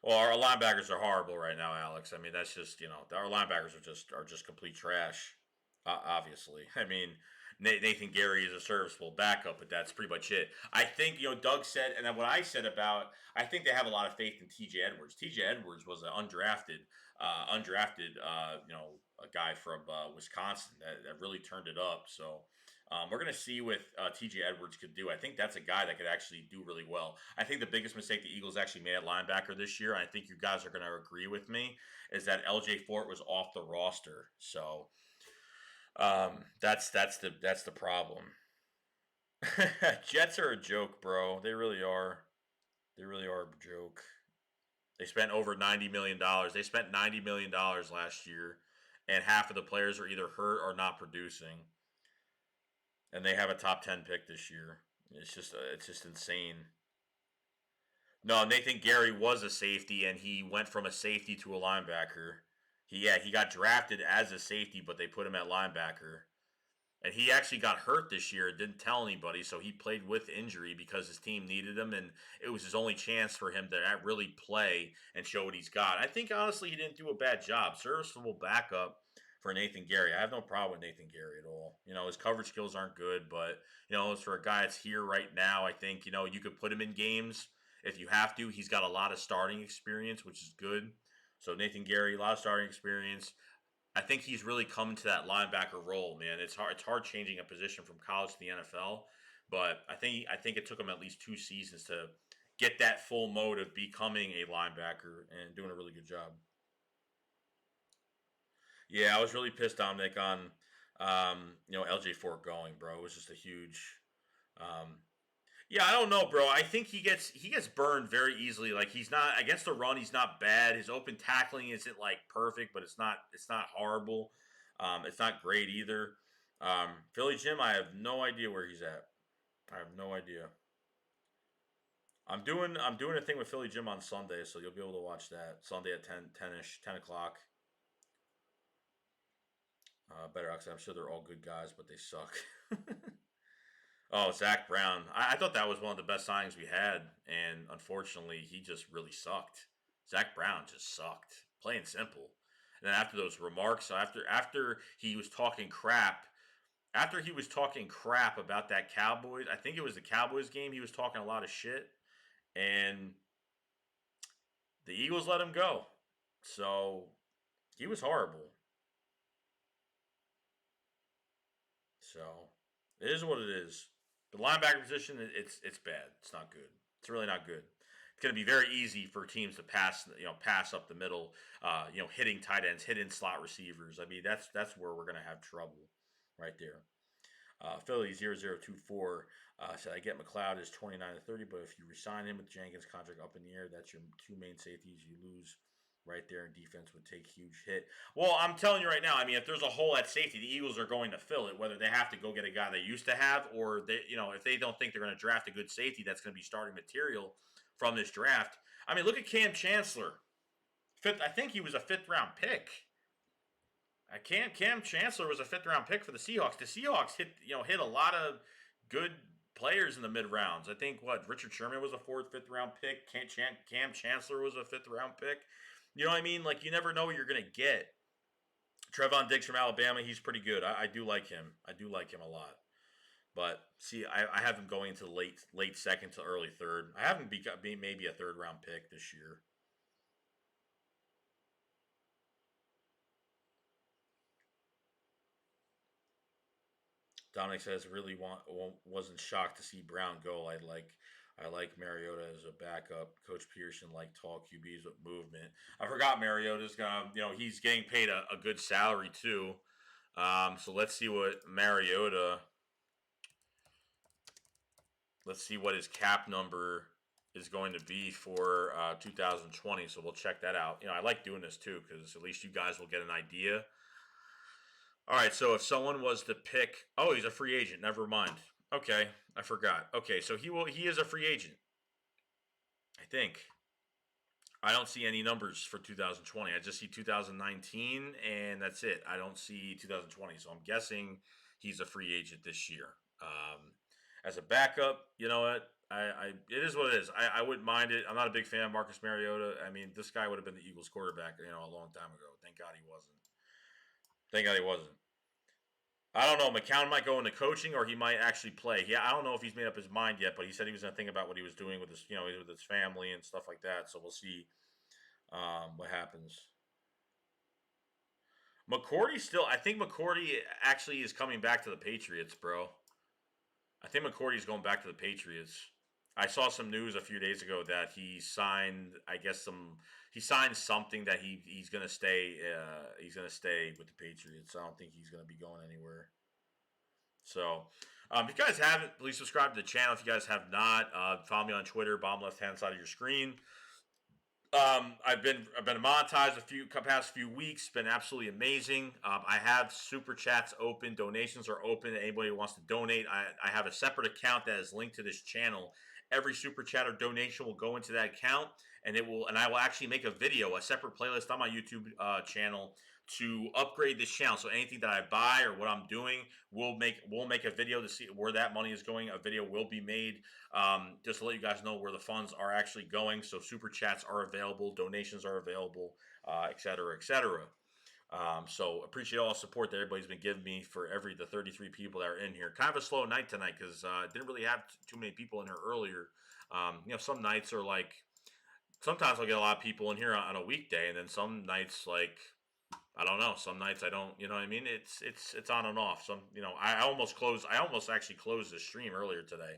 Well, our linebackers are horrible right now, Alex. I mean, that's just our linebackers are just complete trash. Obviously, I mean Nathan Gary is a serviceable backup, but that's pretty much it. I think Doug said, and then what I said about I think they have a lot of faith in T.J. Edwards. T.J. Edwards was an undrafted a guy from Wisconsin that really turned it up. So we're going to see what T.J. Edwards could do. I think that's a guy that could actually do really well. I think the biggest mistake the Eagles actually made at linebacker this year, and I think you guys are going to agree with me, is that L.J. Fort was off the roster. So that's the problem. Jets are a joke, bro. They really are. They really are a joke. They spent over $90 million. They spent $90 million last year, and half of the players are either hurt or not producing. And they have a top 10 pick this year. It's just insane. No, Nathan Gary was a safety, and he went from a safety to a linebacker. He got drafted as a safety, but they put him at linebacker. And he actually got hurt this year, didn't tell anybody, so he played with injury because his team needed him, and it was his only chance for him to really play and show what he's got. I think, honestly, he didn't do a bad job. Serviceable backup for Nathan Gary. I have no problem with Nathan Gary at all. His coverage skills aren't good, but as for a guy that's here right now, I think you could put him in games if you have to. He's got a lot of starting experience, which is good. So Nathan Gary, a lot of starting experience. I think he's really come to that linebacker role, man. It's hard. It's hard changing a position from college to the NFL, but I think it took him at least 2 seasons to get that full mode of becoming a linebacker and doing a really good job. Yeah, I was really pissed, Dominic, on LJ Fort going, bro. It was just a huge. Um, yeah, I don't know, bro. I think he gets burned very easily. Like he's not against the run. He's not bad. His open tackling isn't like perfect, but it's not horrible. It's not great either. Philly Jim, I have no idea where he's at. I have no idea. I'm doing a thing with Philly Jim on Sunday, so you'll be able to watch that Sunday at 10 ish, 10 o'clock. Better because I'm sure they're all good guys, but they suck. Oh, Zach Brown. I thought that was one of the best signings we had, and unfortunately, he just really sucked. Zach Brown just sucked, plain and simple. And then after those remarks, after he was talking crap, after he was talking crap about that Cowboys, I think it was the Cowboys game. He was talking a lot of shit, and the Eagles let him go. So he was horrible. So it is what it is. The linebacker position, it's bad. It's not good. It's really not good. It's going to be very easy for teams to pass up the middle, hitting tight ends, hitting slot receivers. I mean, that's where we're going to have trouble, right there. Philly 0024 said, I get McLeod is 29 to 30, but if you resign him with Jenkins' contract up in the air, that's your two main safeties. You lose right there, and defense would take huge hit. Well, I'm telling you right now, I mean, if there's a hole at safety, the Eagles are going to fill it, whether they have to go get a guy they used to have or if they don't think they're going to draft a good safety that's going to be starting material from this draft. I mean, look at Cam Chancellor. I think he was a fifth round pick. Cam Chancellor was a fifth round pick for the Seahawks. The Seahawks hit a lot of good players in the mid rounds. I think Richard Sherman was a fifth round pick. Cam Chancellor was a fifth round pick. You know what I mean? Like you never know what you're gonna get. Trevon Diggs from Alabama, he's pretty good. I do like him. I do like him a lot. But see, I have him going into the late second to early third. I have him be maybe a third round pick this year. Dominic says wasn't shocked to see Brown go. I like Mariota as a backup. Coach Pearson liked tall QBs with movement. I forgot Mariota's gonna he's getting paid a good salary too. So let's see what Mariota. Let's see what his cap number is going to be for 2020. So we'll check that out. I like doing this too because at least you guys will get an idea. All right, so if someone was to pick, oh, he's a free agent. Never mind. Okay, I forgot. Okay, so he is a free agent. I think. I don't see any numbers for 2020. I just see 2019, and that's it. I don't see 2020, so I'm guessing he's a free agent this year. As a backup, you know what? It is what it is. I wouldn't mind it. I'm not a big fan of Marcus Mariota. I mean, this guy would have been the Eagles quarterback, a long time ago. Thank God he wasn't. Thank God he wasn't. I don't know. McCown might go into coaching, or he might actually play. Yeah, I don't know if he's made up his mind yet, but he said he was going to think about what he was doing with his family and stuff like that. So we'll see what happens. I think McCourty actually is coming back to the Patriots, bro. I think McCourty's going back to the Patriots. I saw some news a few days ago that he signed, he signed something that he's gonna stay. He's gonna stay with the Patriots. I don't think he's gonna be going anywhere. So, if you guys haven't, please subscribe to the channel. If you guys have not, follow me on Twitter, bottom left hand side of your screen. I've been monetized past few weeks. Been absolutely amazing. I have super chats open. Donations are open. Anybody who wants to donate, I have a separate account that is linked to this channel. Every super chat or donation will go into that account, and I will actually make a separate playlist on my YouTube channel to upgrade this channel. So anything that I buy or what I'm doing, we'll make a video to see where that money is going. A video will be made just to let you guys know where the funds are actually going. So super chats are available, donations are available, et cetera, et cetera. So appreciate all the support that everybody's been giving me for the 33 people that are in here. Kind of a slow night tonight because didn't really have too many people in here earlier. Some nights are like sometimes I'll get a lot of people in here on a weekday, and then some nights like I don't know. Some nights I don't. You know what I mean? It's on and off. I almost closed. I almost actually closed the stream earlier today.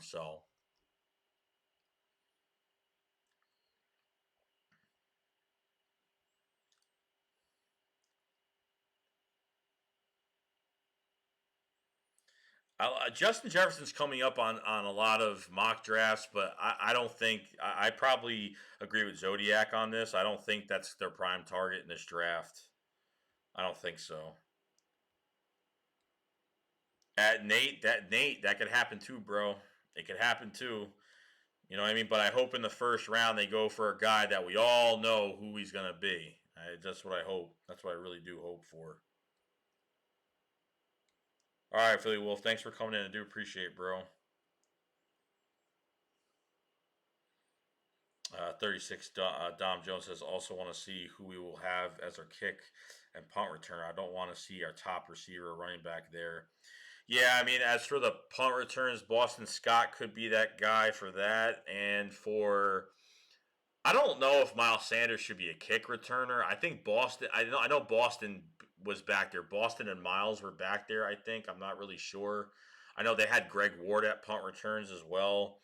So Justin Jefferson's coming up on a lot of mock drafts, but I don't think I probably agree with Zodiac on this. I don't think that's their prime target in this draft. I don't think so. Nate, that could happen too, bro. It could happen too. You know what I mean? But I hope in the first round they go for a guy that we all know who he's gonna be. That's what I hope. That's what I really do hope for. All right, Philly Wolf. Thanks for coming in. I do appreciate it, bro. 36 Dom Jones says also want to see who we will have as our kick and punt returner. I don't want to see our top receiver running back there. Yeah, I mean, as for the punt returns, Boston Scott could be that guy for that. And I don't know if Miles Sanders should be a kick returner. I think Boston. I know Boston was back there. Boston and Miles were back there. I think I'm not really sure. I know they had Greg Ward at punt returns as well.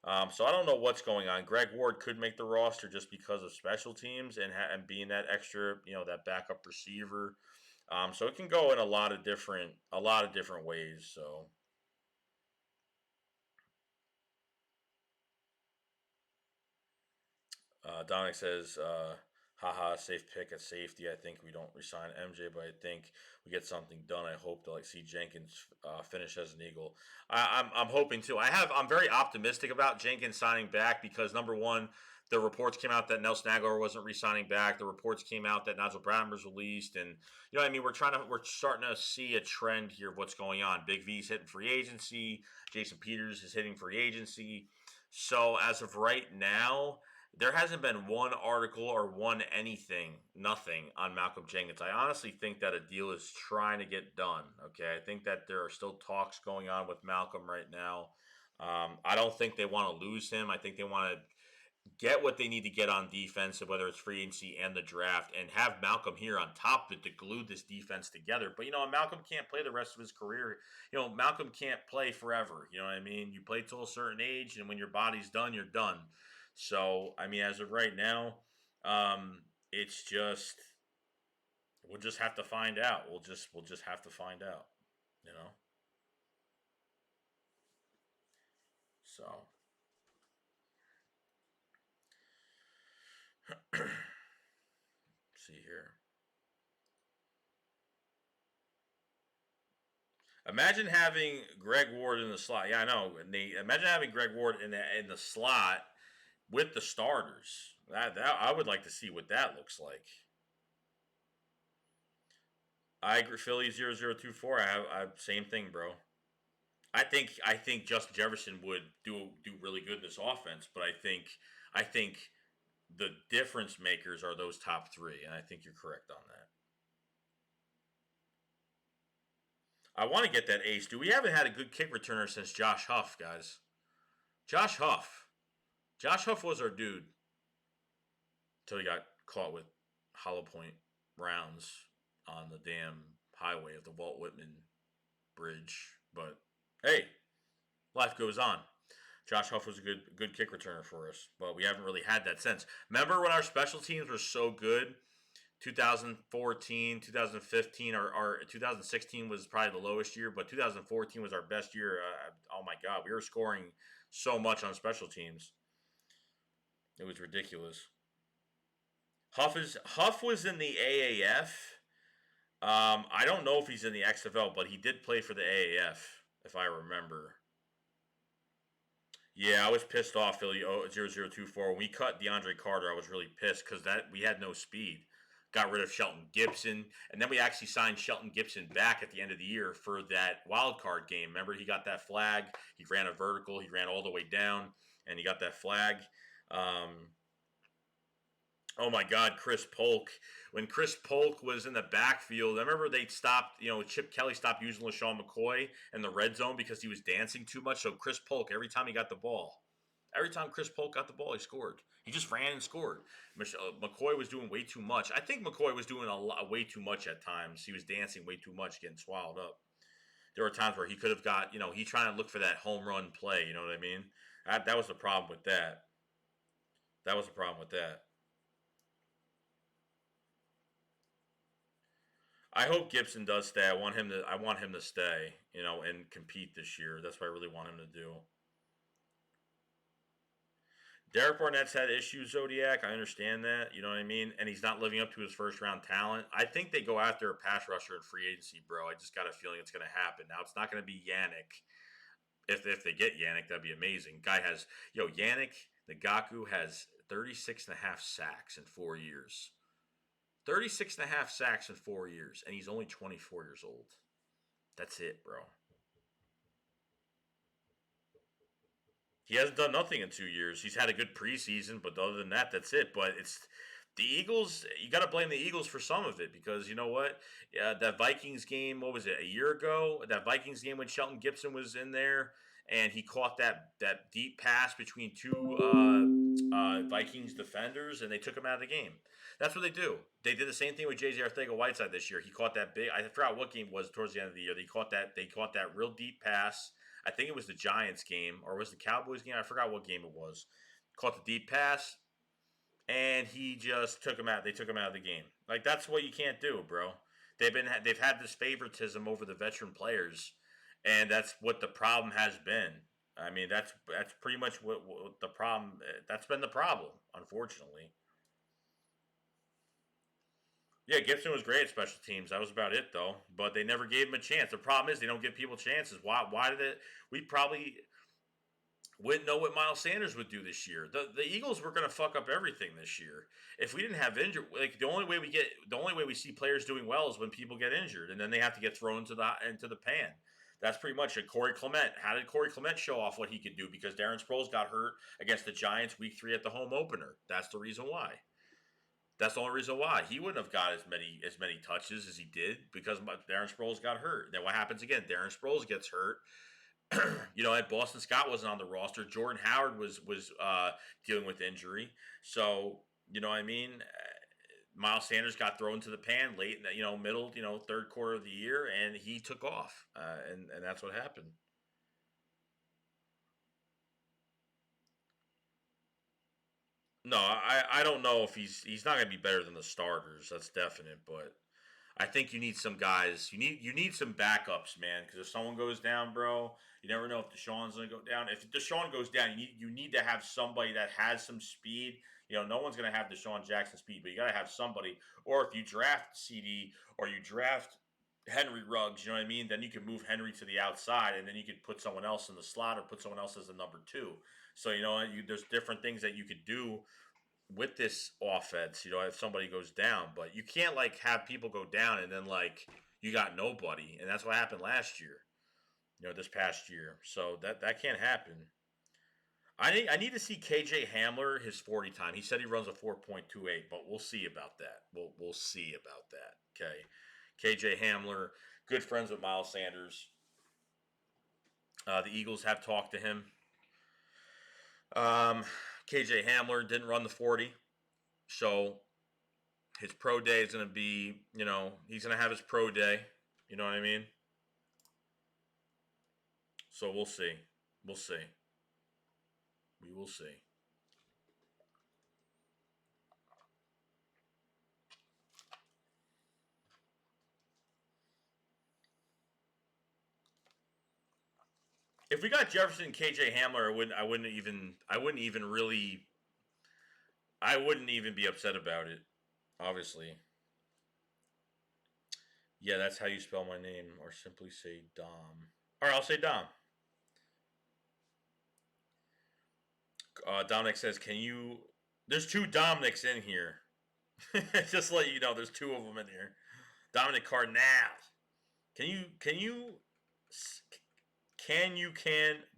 So I don't know what's going on. Greg Ward could make the roster just because of special teams and being that extra, that backup receiver. So it can go in a lot of different ways. So Dominic says, haha, safe pick at safety. I think we don't resign MJ, but I think we get something done. I hope to see Jenkins finish as an Eagle. I'm hoping too. I'm very optimistic about Jenkins signing back because number one, the reports came out that Nelson Aguilar wasn't re-signing back. The reports came out that Nigel Bradham was released, and you know what I mean. We're starting to see a trend here of what's going on. Big V's hitting free agency. Jason Peters is hitting free agency. So as of right now, there hasn't been one article or one nothing on Malcolm Jenkins. I honestly think that a deal is trying to get done. Okay, I think that there are still talks going on with Malcolm right now. I don't think they want to lose him. I think they want to get what they need to get on defense, whether it's free agency and the draft, and have Malcolm here on top of it to glue this defense together. But Malcolm can't play the rest of his career. Malcolm can't play forever. You know what I mean? You play till a certain age, and when your body's done, you're done. So I mean, as of right now, it's just we'll just have to find out. We'll just have to find out. You know. So see here. Imagine having Greg Ward in the slot. Yeah, I know. Imagine having Greg Ward in the slot with the starters. That I would like to see what that looks like. I agree. Philly 0024. I same thing, bro. I think Justin Jefferson would do really good in this offense, but I think the difference makers are those top three, and I think you're correct on that. I want to get that ace. We haven't had a good kick returner since Josh Huff, guys. Josh Huff. Josh Huff was our dude until he got caught with hollow point rounds on the damn highway of the Walt Whitman Bridge. But hey, life goes on. Josh Huff was a good kick returner for us, but we haven't really had that since. Remember when our special teams were so good? 2014, 2015, or 2016 was probably the lowest year, but 2014 was our best year. Oh my God, we were scoring so much on special teams. It was ridiculous. Huff was in the AAF. I don't know if he's in the XFL, but he did play for the AAF, if I remember. Yeah, I was pissed off, Philly 0024. When we cut DeAndre Carter, I was really pissed because we had no speed. Got rid of Shelton Gibson, and then we actually signed Shelton Gibson back at the end of the year for that wild card game. Remember, he got that flag. He ran a vertical. He ran all the way down, and he got that flag. Oh my God, Chris Polk. When Chris Polk was in the backfield, I remember they stopped, Chip Kelly stopped using LaShawn McCoy in the red zone because he was dancing too much. So Chris Polk, every time Chris Polk got the ball, he scored. He just ran and scored. McCoy was doing way too much. I think McCoy was doing way too much at times. He was dancing way too much, getting swallowed up. There were times where he could have got, he trying to look for that home run play. You know what I mean? That was the problem with that. That was the problem with that. I hope Gibson does stay. I want him to stay, and compete this year. That's what I really want him to do. Derek Barnett's had issues, Zodiac. I understand that. You know what I mean? And he's not living up to his first round talent. I think they go after a pass rusher in free agency, bro. I just got a feeling it's going to happen. Now, it's not going to be Yannick. If they get Yannick, that'd be amazing. Yannick Ngakoue has 36 and a half sacks in 4 years. 36 and a half sacks in 4 years, and he's only 24 years old. That's it, bro. He hasn't done nothing in 2 years. He's had a good preseason, but other than that, that's it. But it's the Eagles. You got to blame the Eagles for some of it because you know what? That Vikings game. What was it? A year ago. That Vikings game when Shelton Gibson was in there and he caught that deep pass between two Vikings defenders and they took him out of the game. That's what they do. They did the same thing with JJ Arcega-Whiteside this year. He caught that big. I forgot what game it was towards the end of the year. They caught that real deep pass. I think it was the Giants game or was the Cowboys game. I forgot what game it was. Caught the deep pass, and he just took him out. They took him out of the game. Like that's what you can't do, bro. They've had this favoritism over the veteran players, and that's what the problem has been. I mean, that's pretty much what the problem. That's been the problem, unfortunately. Yeah, Gibson was great at special teams. That was about it, though. But they never gave him a chance. The problem is they don't give people chances. Why did it? We probably wouldn't know what Miles Sanders would do this year. The Eagles were going to fuck up everything this year if we didn't have injured. Like the only way we see players doing well is when people get injured, and then they have to get thrown into the pan. That's pretty much it. Corey Clement. How did Corey Clement show off what he could do? Because Darren Sproles got hurt against the Giants week 3 at the home opener. That's the reason why. That's the only reason why he wouldn't have got as many touches as he did because Darren Sproles got hurt. Then what happens again? Darren Sproles gets hurt. And Boston Scott wasn't on the roster. Jordan Howard was dealing with injury. So you know what I mean. Miles Sanders got thrown to the pan late in the middle third quarter of the year, and he took off, and that's what happened. No, I don't know if he's not going to be better than the starters. That's definite, but I think you need some guys. You need some backups, man. Because if someone goes down, bro, you never know if DeSean's gonna go down. If DeSean goes down, you need to have somebody that has some speed. No one's gonna have DeSean Jackson speed, but you gotta have somebody. Or if you draft CD or you draft Henry Ruggs, you know what I mean? Then you can move Henry to the outside, and then you could put someone else in the slot or put someone else as the number two. So there's different things that you could do with this offense, if somebody goes down, but you can't like have people go down and then like you got nobody, and that's what happened last year. This past year, so that can't happen. I need to see KJ Hamler his 40 time. He said he runs a 4.28, but we'll see about that. We'll see about that. Okay, KJ Hamler, good friends with Miles Sanders. The Eagles have talked to him. Um, KJ Hamler didn't run the 40. So his pro day is going to be, he's going to have his pro day. You know what I mean? So we'll see. We'll see. We will see. If we got Jefferson and KJ Hamler, I wouldn't even be upset about it. Obviously. Yeah, that's how you spell my name, or simply say Dom. All right, I'll say Dom. Dominic says, "Can you?" There's two Dominics in here. Just to let you know, there's two of them in here. Dominic Cardinal. Can you?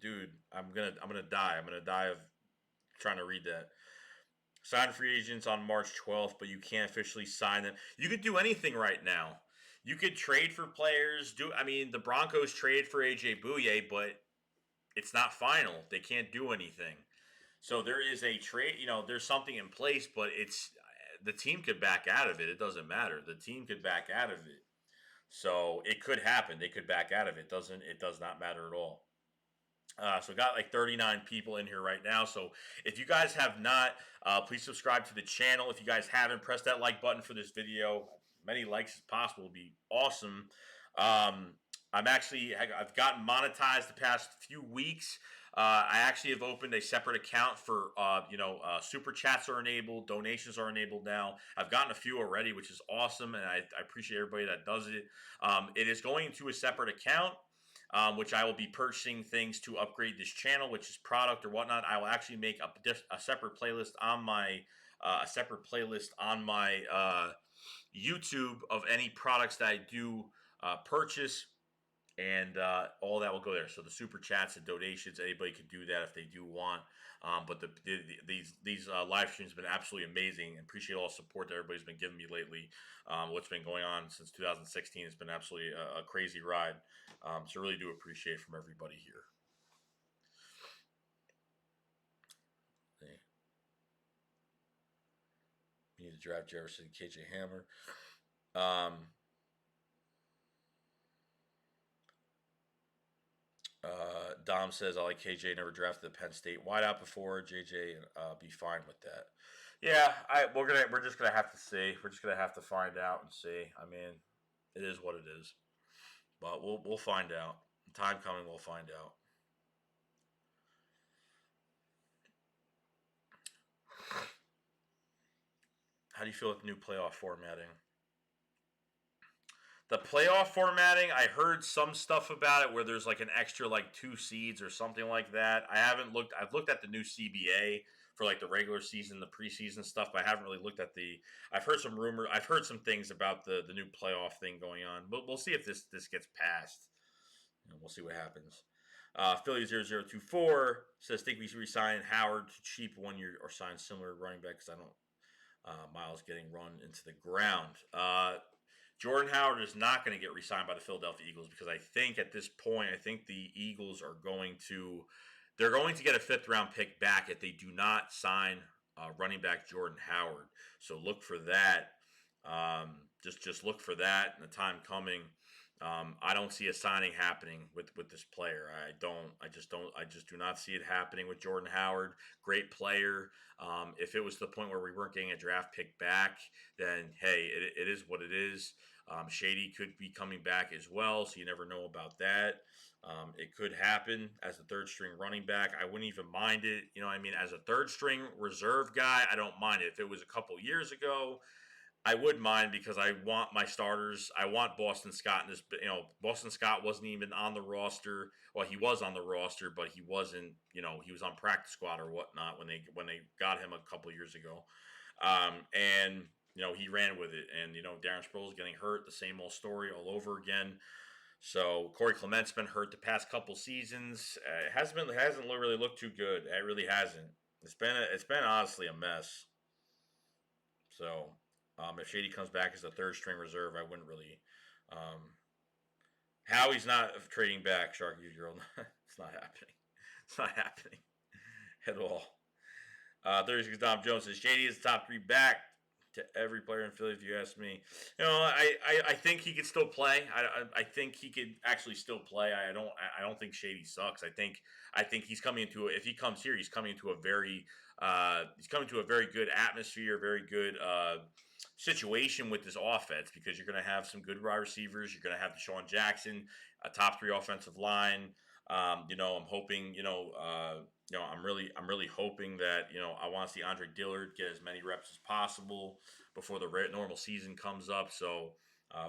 Dude? I'm gonna die. I'm gonna die of trying to read that. Sign free agents on March 12th, but you can't officially sign them. You could do anything right now. You could trade for players. I mean, the Broncos trade for AJ Bouye, but it's not final. They can't do anything. So there is a trade. There's something in place, but it's the team could back out of it. It doesn't matter. The team could back out of it. So it could happen. They could back out of it. It does not matter at all. So got like 39 people in here right now. So if you guys have not, please subscribe to the channel. If you guys haven't, press that like button for this video. Many likes as possible would be awesome. I've gotten monetized the past few weeks. I actually have opened a separate account for, super chats are enabled, donations are enabled now. I've gotten a few already, which is awesome, and I appreciate everybody that does it. It is going to a separate account. Which I will be purchasing things to upgrade this channel, which is product or whatnot. I will actually make a separate playlist on my YouTube of any products that I do purchase, and all that will go there. So the super chats and donations, anybody can do that if they do want. But these live streams have been absolutely amazing, and appreciate all the support that everybody's been giving me lately. What's been going on since 2016 has been absolutely a crazy ride. So really do appreciate from everybody here. We need to draft Jefferson, KJ Hamler. Dom says, I like KJ, never drafted the Penn State wideout before. JJ, be fine with that. Yeah, we're just gonna have to see. We're just gonna have to find out and see. I mean, it is what it is. But we'll find out. Time coming, we'll find out. How do you feel with the new playoff formatting? The playoff formatting, I heard some stuff about it where there's like an extra like 2 seeds or something like that. I haven't looked. I've looked at the new CBA for like the regular season, the preseason stuff, but I haven't really looked at I've heard some rumors. I've heard some things about the new playoff thing going on. But we'll see if this gets passed. We'll see what happens. Philly 0024 says, think we should resign Howard to cheap 1 year or sign similar running back because I don't. Miles getting run into the ground. Jordan Howard is not going to get re-signed by the Philadelphia Eagles because I think at this point, the Eagles are going to get a 5th round pick back if they do not sign running back Jordan Howard. So look for that. Just look for that in the time coming. I don't see a signing happening with this player. I just do not see it happening with Jordan Howard. Great player. If it was to the point where we weren't getting a draft pick back, then hey, it is what it is. Shady could be coming back as well, so you never know about that. It could happen as a 3rd string running back. I wouldn't even mind it. As a 3rd string reserve guy, I don't mind it. If it was a couple years ago, I would mind because I want my starters. I want Boston Scott in this. Boston Scott wasn't even on the roster. Well, he was on the roster, but he wasn't. He was on practice squad or whatnot when they got him a couple years ago. And he ran with it. And Darren Sproles getting hurt, the same old story all over again. So Corey Clement's been hurt the past couple seasons. It hasn't really looked too good. It really hasn't. It's been honestly a mess. So. If Shady comes back as a 3rd string reserve, I wouldn't really. Howie's not trading back, Sharky Girl. It's not happening. It's not happening at all. 36 Dom Jones says Shady is the top 3 back to every player in Philly. If you ask me, I think he could still play. I think he could actually still play. I don't think Shady sucks. I think he's coming into if he comes here, he's coming into a very good atmosphere, very good situation with this offense because you're going to have some good wide receivers. You're going to have DeSean Jackson, a top 3 offensive line. I'm hoping, I'm really hoping that, I want to see Andre Dillard get as many reps as possible before the normal season comes up. So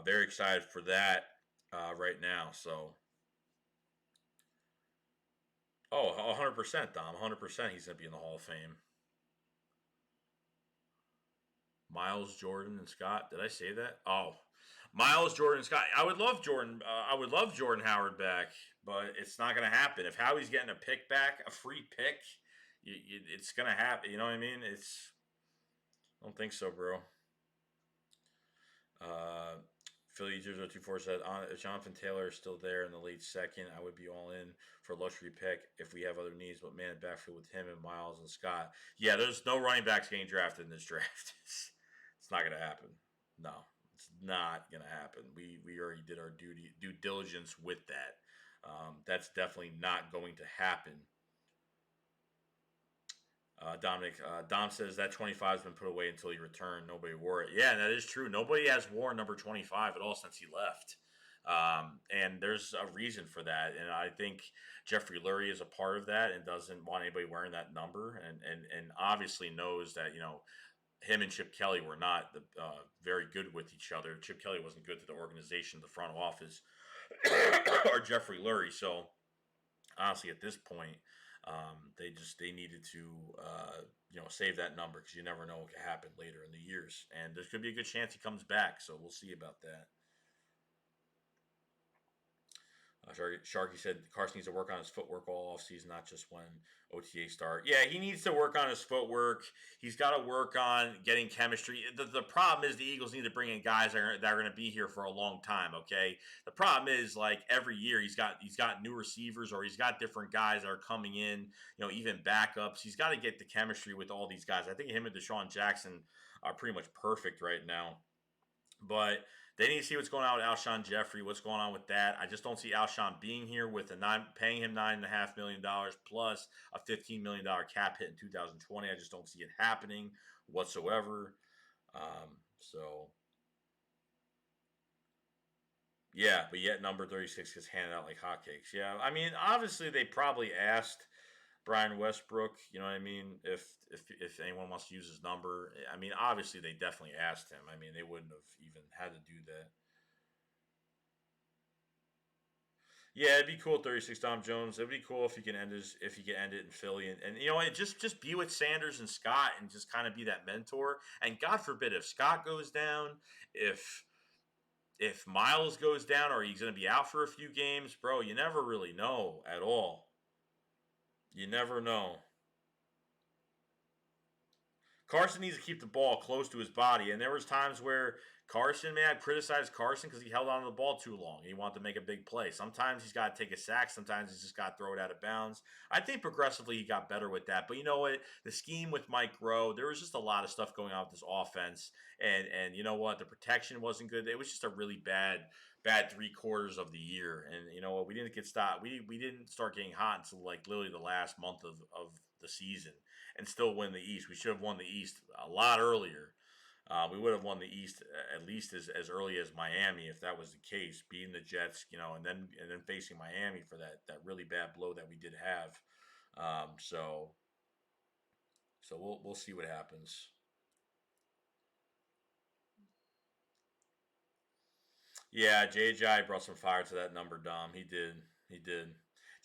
very excited for that right now. So, 100%, Dom, 100%. He's going to be in the Hall of Fame. Miles, Jordan, and Scott. Did I say that? Oh, Miles, Jordan, Scott. I would love Jordan. I would love Jordan Howard back, but it's not going to happen. If Howie's getting a pick back, a free pick, it's going to happen. You know what I mean? don't think so, bro. Uh, Philly 0024 said, if Jonathan Taylor is still there in the late second, I would be all in for a luxury pick if we have other needs. But man, backfield with him and Miles and Scott. Yeah, there's no running backs getting drafted in this draft. It's not going to happen. No, it's not going to happen. We already did our due diligence with that. That's definitely not going to happen. Dominic, Dom says that 25 has been put away until he returned. Nobody wore it. Yeah, that is true. Nobody has worn number 25 at all since he left. And there's a reason for that. And I think Jeffrey Lurie is a part of that and doesn't want anybody wearing that number. And obviously knows that, him and Chip Kelly were not very good with each other. Chip Kelly wasn't good to the organization, the front office, or Jeffrey Lurie. So honestly, at this point, they needed to save that number because you never know what could happen later in the years, and there could be a good chance he comes back. So we'll see about that. Sharky said Carson needs to work on his footwork all offseason, not just when OTA start. Yeah, he needs to work on his footwork. He's got to work on getting chemistry. The problem is the Eagles need to bring in guys that are going to be here for a long time, okay? The problem is, like, every year he's got new receivers, or he's got different guys that are coming in, even backups. He's got to get the chemistry with all these guys. I think him and DeSean Jackson are pretty much perfect right now. But they need to see what's going on with Alshon Jeffrey, what's going on with that. I just don't see Alshon being here with paying him $9.5 million plus a $15 million cap hit in 2020. I just don't see it happening whatsoever. So, yeah, but yet number 36 gets handed out like hotcakes. Yeah, I mean, obviously they probably asked Brian Westbrook, you know what I mean? If anyone wants to use his number, I mean, obviously they definitely asked him. I mean, they wouldn't have even had to do that. Yeah, it'd be cool, 36 Tom Jones. It'd be cool if he can end it in Philly, and just be with Sanders and Scott and just kind of be that mentor. And God forbid if Scott goes down, if Miles goes down, or he's going to be out for a few games, bro, you never really know at all. You never know. Carson needs to keep the ball close to his body. And there was times where Carson, man, I criticized Carson because he held on to the ball too long. He wanted to make a big play. Sometimes he's got to take a sack. Sometimes he's just got to throw it out of bounds. I think progressively he got better with that. But you know what? The scheme with Mike Rowe, there was just a lot of stuff going on with this offense. And you know what? The protection wasn't good. It was just a really bad 3/4 of the year. And you know what? We didn't get stopped. We didn't start getting hot until like literally the last month of the season and still win the East. We should have won the East a lot earlier. We would have won the East at least as early as Miami if that was the case, beating the Jets, and then facing Miami for that really bad blow that we did have. So we'll see what happens. Yeah, JJ brought some fire to that number, Dom. He did. He did.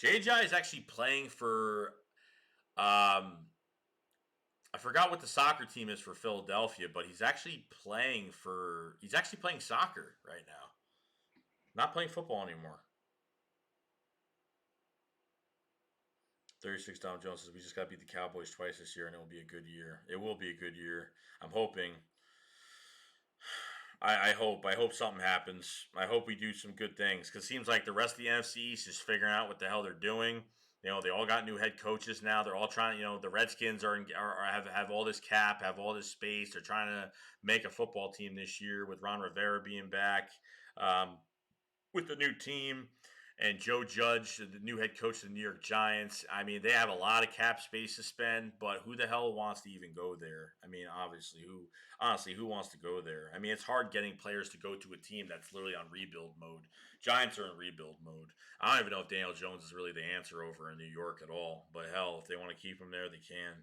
JJ is actually playing for I forgot what the soccer team is for Philadelphia, but he's actually playing soccer right now. Not playing football anymore. 36 Dom Jones says we just got to beat the Cowboys twice this year and it will be a good year. It will be a good year. I'm hoping. I hope. I hope something happens. I hope we do some good things because it seems like the rest of the NFC East is figuring out what the hell they're doing. They all got new head coaches now. They're all trying. The Redskins have all this cap, have all this space. They're trying to make a football team this year with Ron Rivera being back, with the new team, and Joe Judge, the new head coach of the New York Giants. I mean, they have a lot of cap space to spend, but who the hell wants to even go there? I mean, who wants to go there? I mean, it's hard getting players to go to a team that's literally on rebuild mode. Giants are in rebuild mode. I don't even know if Daniel Jones is really the answer over in New York at all. But hell, if they want to keep him there, they can.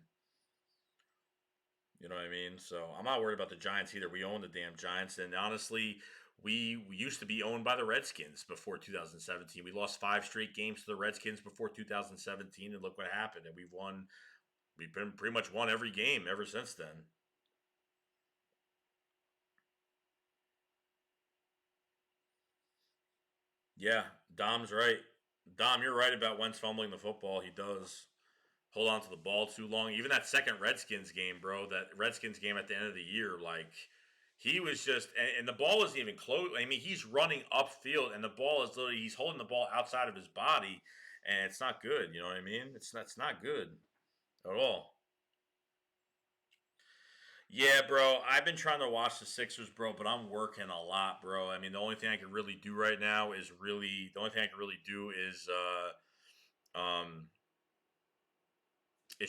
You know what I mean? So I'm not worried about the Giants either. We own the damn Giants, and honestly, we used to be owned by the Redskins before 2017. We lost 5 straight games to the Redskins before 2017, and look what happened. And we've been pretty much won every game ever since then. Yeah, Dom's right. Dom, you're right about Wentz fumbling the football. He does. hold on to the ball too long. Even that second Redskins game, bro, that Redskins game at the end of the year, like he was just, and the ball wasn't even close. I mean, he's running upfield, and the ball is literally, he's holding the ball outside of his body, and it's not good. You know what I mean? It's not good at all. Yeah, bro. I've been trying to watch the Sixers, bro, but I'm working a lot, bro. I mean, the only thing I can really do right now is really the only thing I can really do is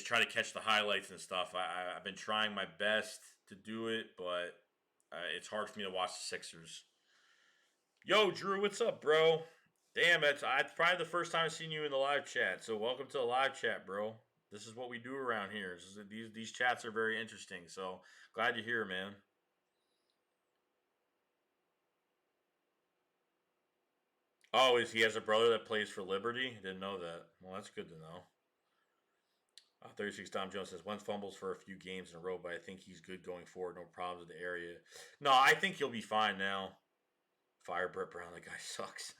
try to catch the highlights and stuff. I've been trying my best to do it, but it's hard for me to watch the Sixers. Yo, Drew, what's up, bro? Damn, it's probably the first time I've seen you in the live chat. So welcome to the live chat, bro. This is what we do around here. These chats are very interesting. So glad you're here, man. Oh, is he has a brother that plays for Liberty? Didn't know that. Well, that's good to know. 36 Tom Jones says one fumbles for a few games in a row, but I think he's good going forward. No problems in the area. No, I think he'll be fine now. Fire Brett Brown. That guy sucks.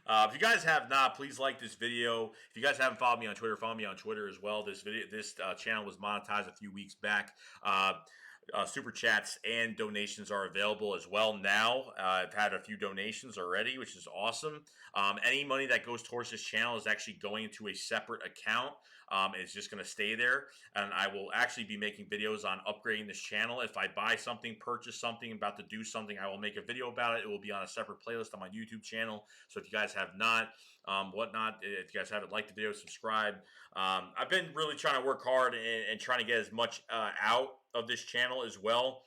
If you guys have not, please like this video. If you guys haven't followed me on Twitter, follow me on Twitter as well. This channel was monetized a few weeks back. Super chats and donations are available as well now. I've had a few donations already, which is awesome. Any money that goes towards this channel is actually going into a separate account. It's just going to stay there, and I will actually be making videos on upgrading this channel. If I buy something, purchase something, about to do something, I will make a video about it. It will be on a separate playlist on my YouTube channel. So if you guys have not, whatnot, if you guys haven't liked the video, subscribe. I've been really trying to work hard and trying to get as much out of this channel as well.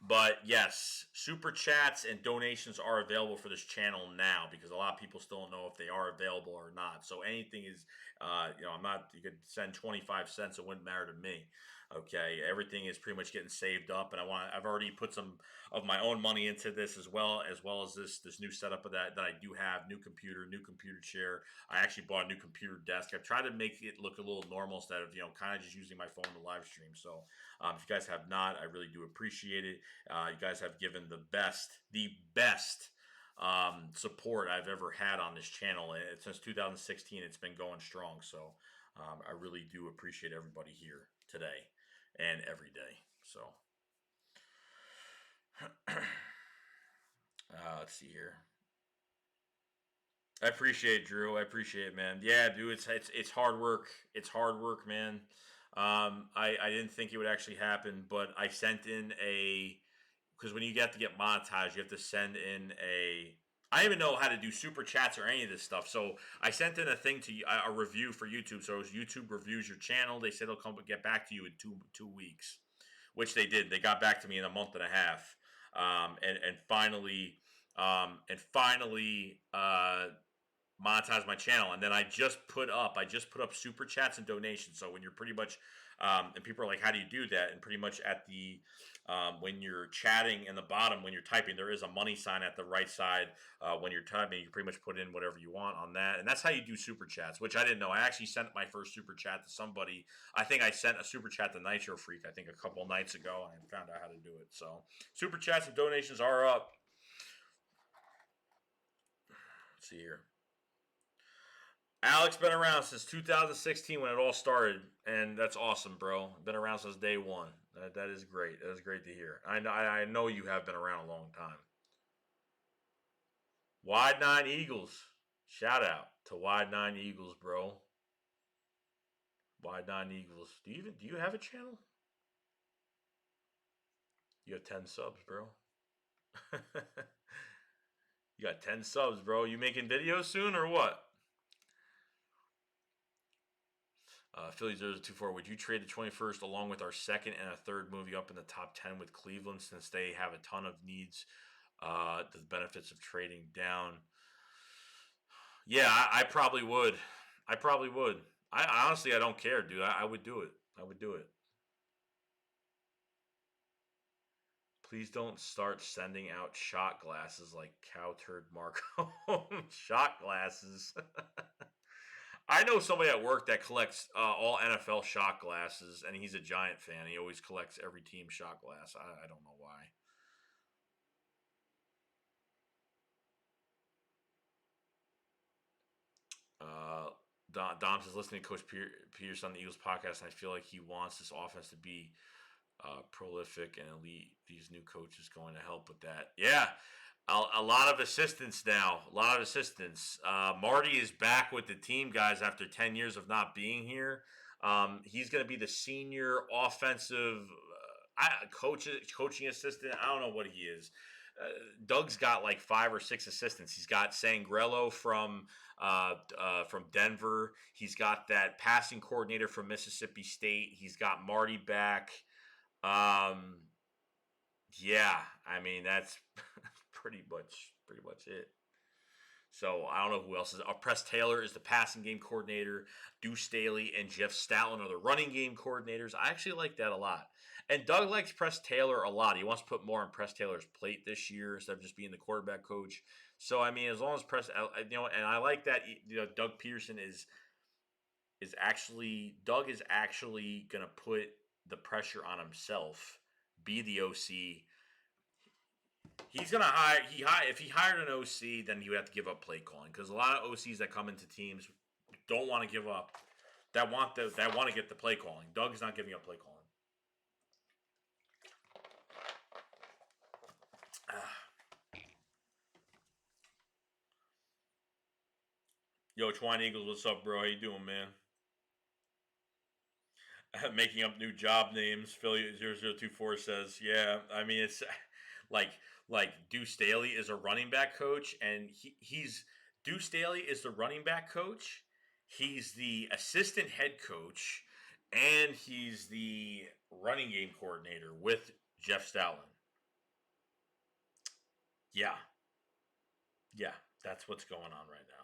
But yes, super chats and donations are available for this channel now because a lot of people still don't know if they are available or not. So anything is, I'm not, you could send 25 cents, it wouldn't matter to me. Okay, everything is pretty much getting saved up, and I've already put some of my own money into this as well as this new setup of that I do have, new computer chair. I actually bought a new computer desk. I've tried to make it look a little normal instead of kind of just using my phone to live stream. So if you guys have not, I really do appreciate it. You guys have given the best support I've ever had on this channel. Since 2016, it's been going strong. So I really do appreciate everybody here today and every day. So let's see here. I appreciate it, Drew. I appreciate it, man. Yeah, dude, it's hard work. It's hard work, man. I didn't think it would actually happen, but I sent in because when you have to get monetized, you have to send in I don't even know how to do super chats or any of this stuff. So I sent in a thing to a review for YouTube. So as YouTube reviews your channel, they said they'll come get back to you in two weeks, which they did. They got back to me in a month and a half, and finally monetize my channel. And then I just put up super chats and donations. So when you're pretty much and people are like, how do you do that? And pretty much at the when you're chatting in the bottom, when you're typing, there is a money sign at the right side. When you're typing, you pretty much put in whatever you want on that, and that's how you do super chats, which I didn't know. I actually sent my first super chat to somebody. I think I sent a super chat to Nitro Freak, I think a couple of nights ago, and I found out how to do it. So super chats and donations are up. Let's see here. Alex been around since 2016 when it all started, and that's awesome, bro. Been around since day one. That is great. That is great to hear. I know you have been around a long time. Wide Nine Eagles. Shout out to Wide Nine Eagles, bro. Wide Nine Eagles. Do you have a channel? You have 10 subs, bro. You got 10 subs, bro. You making videos soon or what? Philly 024. Would you trade the 21st along with our second and a third moving up in the top 10 with Cleveland since they have a ton of needs? The benefits of trading down. Yeah, I probably would. I probably would. I honestly, I don't care, dude. I would do it. I would do it. Please don't start sending out shot glasses like cow turd Marco. Shot glasses. I know somebody at work that collects all NFL shot glasses, and he's a Giant fan. He always collects every team shot glass. I don't know why. Dom says listening to Coach Pierce on the Eagles podcast, and I feel like he wants this offense to be prolific and elite. These new coaches going to help with that. Yeah, a lot of assistance now. A lot of assistance. Marty is back with the team, guys, after 10 years of not being here. He's going to be the senior offensive coaching assistant. I don't know what he is. Doug's got like 5 or 6 assistants. He's got Sangrello from Denver. He's got that passing coordinator from Mississippi State. He's got Marty back. Yeah, I mean that's pretty much it. So I don't know who else is. Press Taylor is the passing game coordinator. Deuce Staley and Jeff Stoutland are the running game coordinators. I actually like that a lot. And Doug likes Press Taylor a lot. He wants to put more on Press Taylor's plate this year instead of just being the quarterback coach. So I mean, as long as and I like that. Doug Peterson is actually going to put the pressure on himself, be the OC. He's gonna hire. If he hired an OC, then he would have to give up play calling because a lot of OCs that come into teams don't want to give up. That want to get the play calling. Doug's not giving up play calling. Yo, Twine Eagles, what's up, bro? How you doing, man? Making up new job names. Philly 0024 says, yeah. I mean, it's like Deuce Staley is a running back coach, and he's Deuce Staley is the running back coach. He's the assistant head coach, and he's the running game coordinator with Jeff Stoutland. Yeah, that's what's going on right now.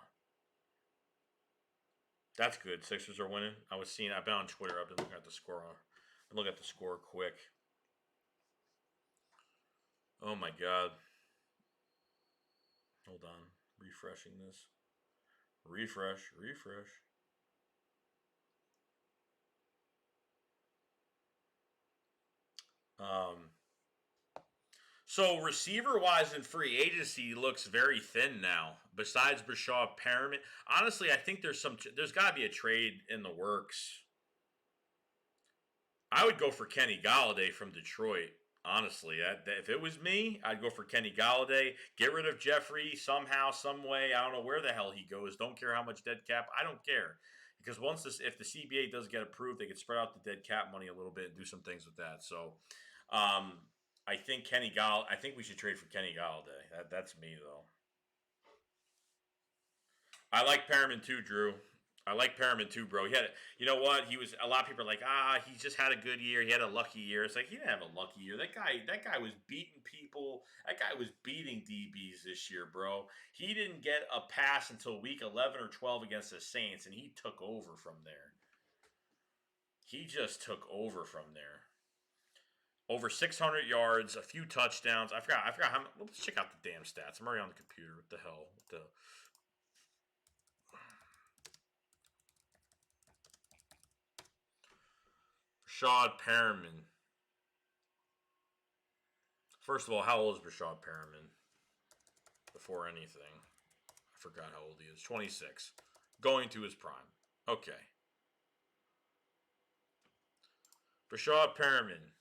That's good. Sixers are winning. I've been on Twitter. I've been looking at the score. Look at the score quick. Oh my God. Hold on. Refreshing this. Refresh. So receiver-wise in free agency looks very thin now. Besides Brashad Perriman, honestly, I think there's got to be a trade in the works. I would go for Kenny Golladay from Detroit. Honestly, if it was me, I'd go for Kenny Golladay. Get rid of Jeffrey somehow, some way. I don't know where the hell he goes. Don't care how much dead cap. I don't care because if the CBA does get approved, they could spread out the dead cap money a little bit and do some things with that. So, I think I think we should trade for Kenny Golladay. That's me though. I like Perriman too, Drew. I like Perriman too, bro. You know what? A lot of people are like, he just had a good year. He had a lucky year. It's like he didn't have a lucky year. That guy was beating people. That guy was beating DBs this year, bro. He didn't get a pass until week 11 or 12 against the Saints, and he took over from there. He just took over from there. Over 600 yards, a few touchdowns. I forgot how. Let's check out the damn stats. I'm already on the computer. What the hell? Brashad Perriman. First of all, how old is Brashad Perriman? Before anything, I forgot how old he is. 26, going to his prime. Okay. Brashad Perriman.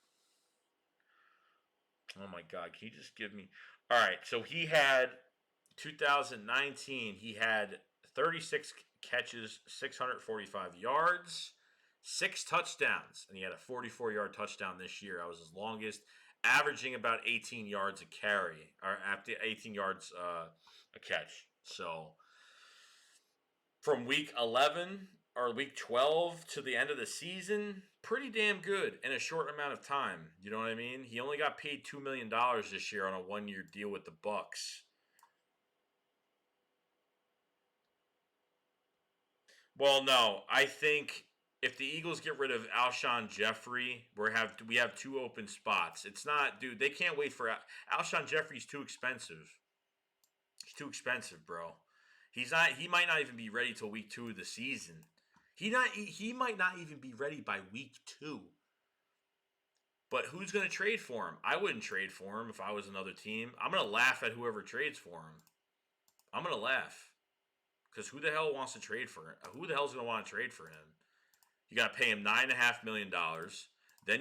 Oh my God, can you just give me... All right, so he had 2019, he had 36 catches, 645 yards, 6 touchdowns, and he had a 44-yard touchdown this year. That was his longest, averaging about 18 yards a carry, or 18 yards a catch. So from week 11 or week 12 to the end of the season, pretty damn good in a short amount of time. You know what I mean? He only got paid $2 million this year on a 1-year deal with the Bucs. Well, no, I think if the Eagles get rid of Alshon Jeffrey, we have 2 open spots. It's not, dude. They can't wait for Alshon Jeffrey's too expensive. He's too expensive, bro. He might not even be ready till week 2 of the season. He might not even be ready by week 2. But who's going to trade for him? I wouldn't trade for him if I was another team. I'm going to laugh at whoever trades for him. I'm going to laugh. Because who the hell wants to trade for him? Who the hell's going to want to trade for him? You got to pay him $9.5 million. Then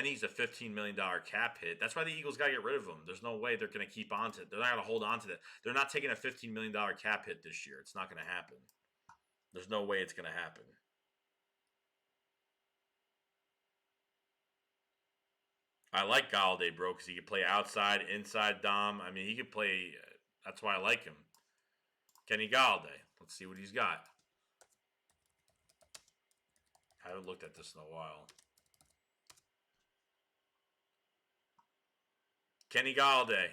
he's a $15 million cap hit. That's why the Eagles got to get rid of him. There's no way they're going to keep on to it. They're not going to hold on to that. They're not taking a $15 million cap hit this year. It's not going to happen. There's no way it's going to happen. I like Galladay, bro, because he could play outside, inside Dom. I mean, he could play. That's why I like him. Kenny Galladay. Let's see what he's got. I haven't looked at this in a while. Kenny Galladay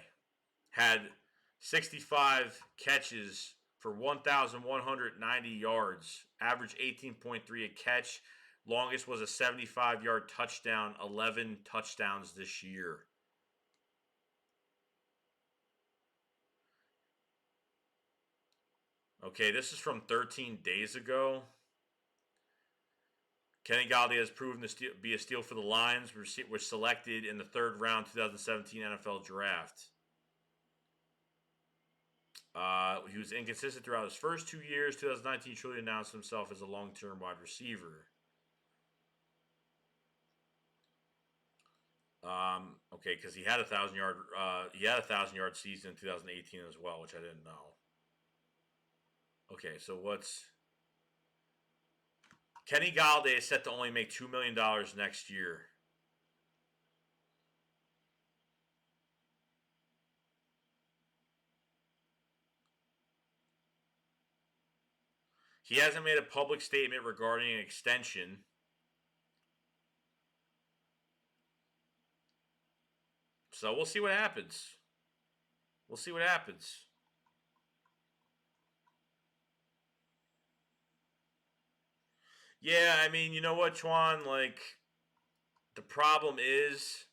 had 65 catches for 1,190 yards, average 18.3 a catch. Longest was a 75-yard touchdown, 11 touchdowns this year. Okay, this is from 13 days ago. Kenny Galladay has proven to be a steal for the Lions. Was selected in the 3rd round 2017 NFL Draft. He was inconsistent throughout his first 2 years. 2019 truly announced himself as a long-term wide receiver. Okay, because he had a 1,000-yard season in 2018 as well, which I didn't know. Okay, so what's Kenny Galladay is set to only make $2 million next year. He hasn't made a public statement regarding an extension. So we'll see what happens. We'll see what happens. Yeah, I mean, you know what, Chuan? Like, the problem is,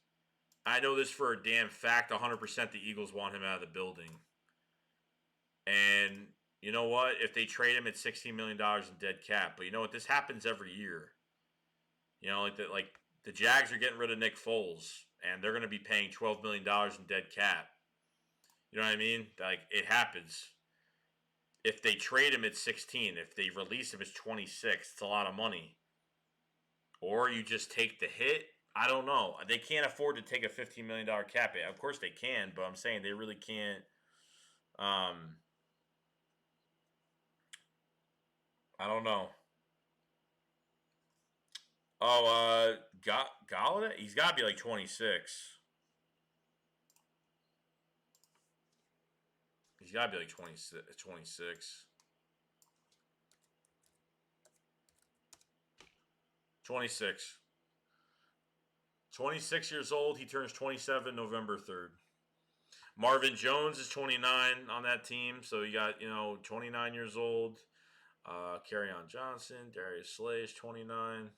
I know this for a damn fact, 100% the Eagles want him out of the building. And you know what? If they trade him at $16 million in dead cap, but you know what? This happens every year. You know, like the Jags are getting rid of Nick Foles, and they're going to be paying $12 million in dead cap. You know what I mean? Like, it happens. If they trade him at 16, if they release him at 26, it's a lot of money. Or you just take the hit. I don't know. They can't afford to take a $15 million cap hit. Of course they can, but I'm saying they really can't. I don't know. Oh, Galladay? He's got to be like 26. He's got to be like 26. 26. 26 years old. He turns 27 November 3rd. Marvin Jones is 29 on that team. So you got, 29 years old. Kerryon Johnson, Darius Slay is 29.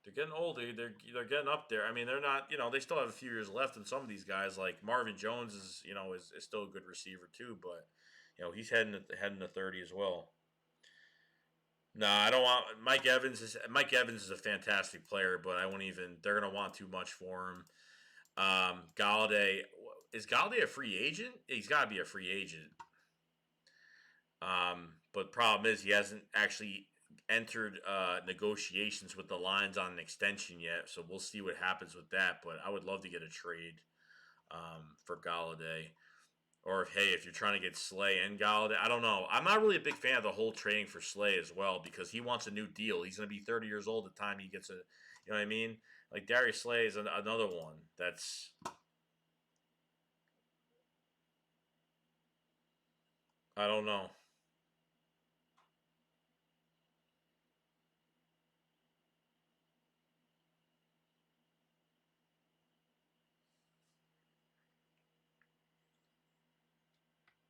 They're getting older. They're getting up there. I mean, they're not, they still have a few years left. And some of these guys, like Marvin Jones, is still a good receiver too. But he's heading to 30 as well. No, I don't want Mike Evans is a fantastic player, but I won't even. They're gonna want too much for him. Galladay, is Galladay a free agent? He's got to be a free agent. But problem is he hasn't actually entered negotiations with the Lions on an extension yet, so we'll see what happens with that. But I would love to get a trade for Galladay. Or if you're trying to get Slay and Galladay, I don't know. I'm not really a big fan of the whole trading for Slay as well because he wants a new deal. He's going to be 30 years old at the time he gets you know what I mean? Like Darius Slay is another one that's. I don't know.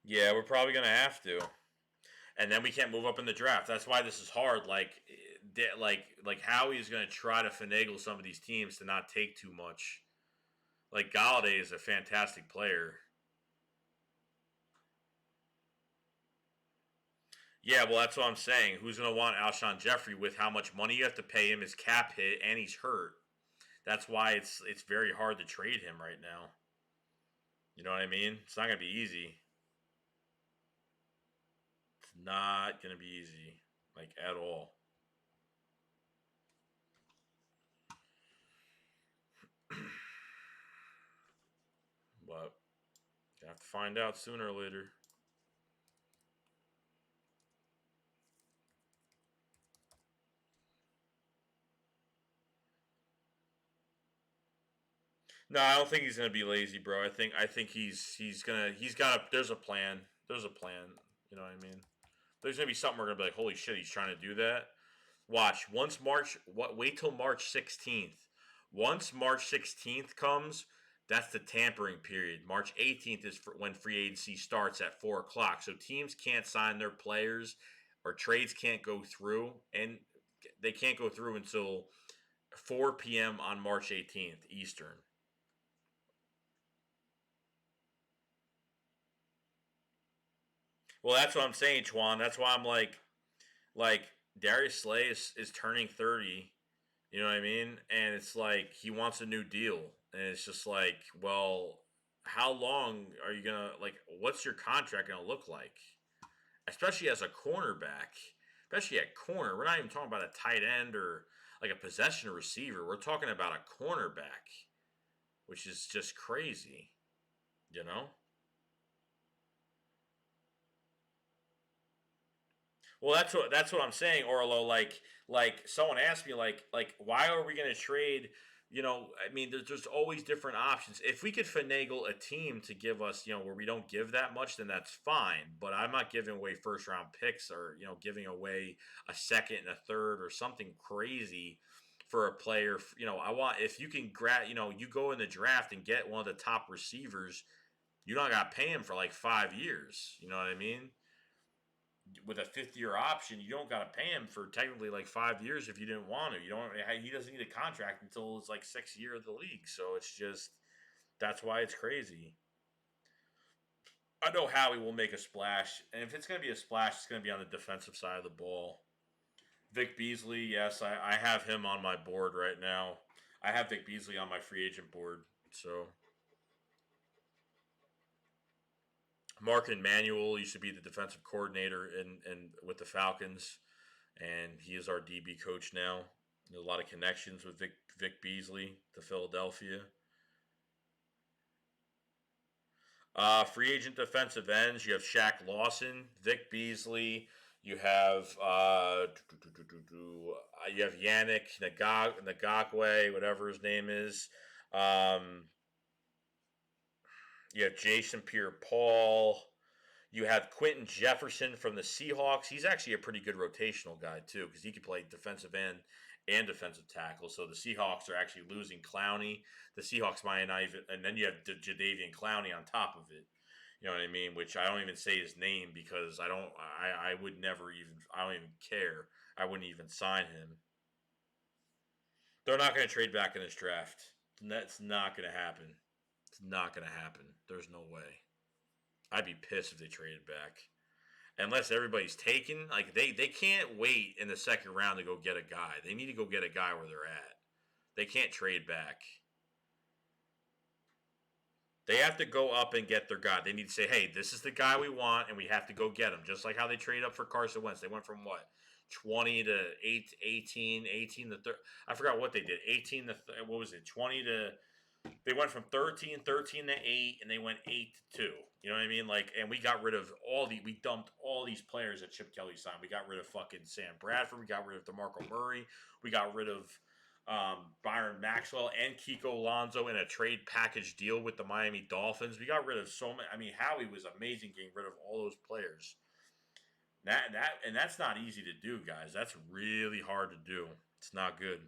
Yeah, we're probably going to have to. And then we can't move up in the draft. That's why this is hard. Like Howie is going to try to finagle some of these teams to not take too much. Like Galladay is a fantastic player. Yeah, well, that's what I'm saying. Who's going to want Alshon Jeffrey with how much money you have to pay him, his cap hit, and he's hurt? That's why it's very hard to trade him right now. You know what I mean? It's not going to be easy. not going to be easy, like at all. But you have to find out sooner or later. No, I don't think he's gonna be lazy, bro. I think he's got a there's a plan. There's a plan. You know what I mean? There's gonna be something we're gonna be like, holy shit, he's trying to do that. Watch once March. What? Wait till March 16th. Once March 16th comes, that's the tampering period. March 18th is when free agency starts at 4 o'clock. So teams can't sign their players, or trades can't go through, and they can't go through until 4 p.m. on March 18th Eastern. Well, that's what I'm saying, Chuan. That's why I'm like Darius Slay is turning 30. You know what I mean? And it's like he wants a new deal, and it's just like, well, how long are you gonna like? What's your contract gonna look like? Especially as a cornerback, especially at corner. We're not even talking about a tight end or like a possession receiver. We're talking about a cornerback, which is just crazy. You know? Well, that's what I'm saying, Orlo. Like someone asked me, why are we going to trade? I mean, there's always different options. If we could finagle a team to give us, where we don't give that much, then that's fine. But I'm not giving away first round picks or giving away a second and a third or something crazy for a player. I want if you can grab, you go in the draft and get one of the top receivers, you don't got to pay him for like 5 years. You know what I mean? With a fifth year option, you don't got to pay him for technically like 5 years if you didn't want to. You don't. He doesn't need a contract until it's like 6th year of the league. So it's just that's why it's crazy. I know Howie will make a splash, and if it's going to be a splash, it's going to be on the defensive side of the ball. Vic Beasley, yes, I have him on my board right now. I have Vic Beasley on my free agent board. So Mark Manuel used to be the defensive coordinator in with the Falcons, and he is our DB coach now. There's a lot of connections with Vic Beasley to Philadelphia. Free agent defensive ends. You have Shaq Lawson, Vic Beasley. You have you have Yannick Ngakwe, whatever his name is. Um, you have Jason Pierre-Paul. You have Quentin Jefferson from the Seahawks. He's actually a pretty good rotational guy too, because he can play defensive end and defensive tackle. So the Seahawks are actually losing Clowney. The Seahawks might not even, and then you have Jadeveon Clowney on top of it. You know what I mean? Which I don't even say his name because I would never even. I don't even care. I wouldn't even sign him. They're not going to trade back in this draft. That's not going to happen. It's not going to happen. There's no way. I'd be pissed if they traded back. Unless everybody's taken. Like they can't wait in the second round to go get a guy. They need to go get a guy where they're at. They can't trade back. They have to go up and get their guy. They need to say, hey, this is the guy we want, and we have to go get him. Just like how they traded up for Carson Wentz. They went from what? 20 to 18 to 30. I forgot what they did. 18 to, what was it? 20 to, they went from 13 to 8, and they went 8 to 2. You know what I mean? Like, and we got rid of we dumped all these players that Chip Kelly signed. We got rid of fucking Sam Bradford. We got rid of DeMarco Murray. We got rid of Byron Maxwell and Kiko Alonso in a trade package deal with the Miami Dolphins. We got rid of so many. I mean, Howie was amazing getting rid of all those players. That's not easy to do, guys. That's really hard to do. It's not good.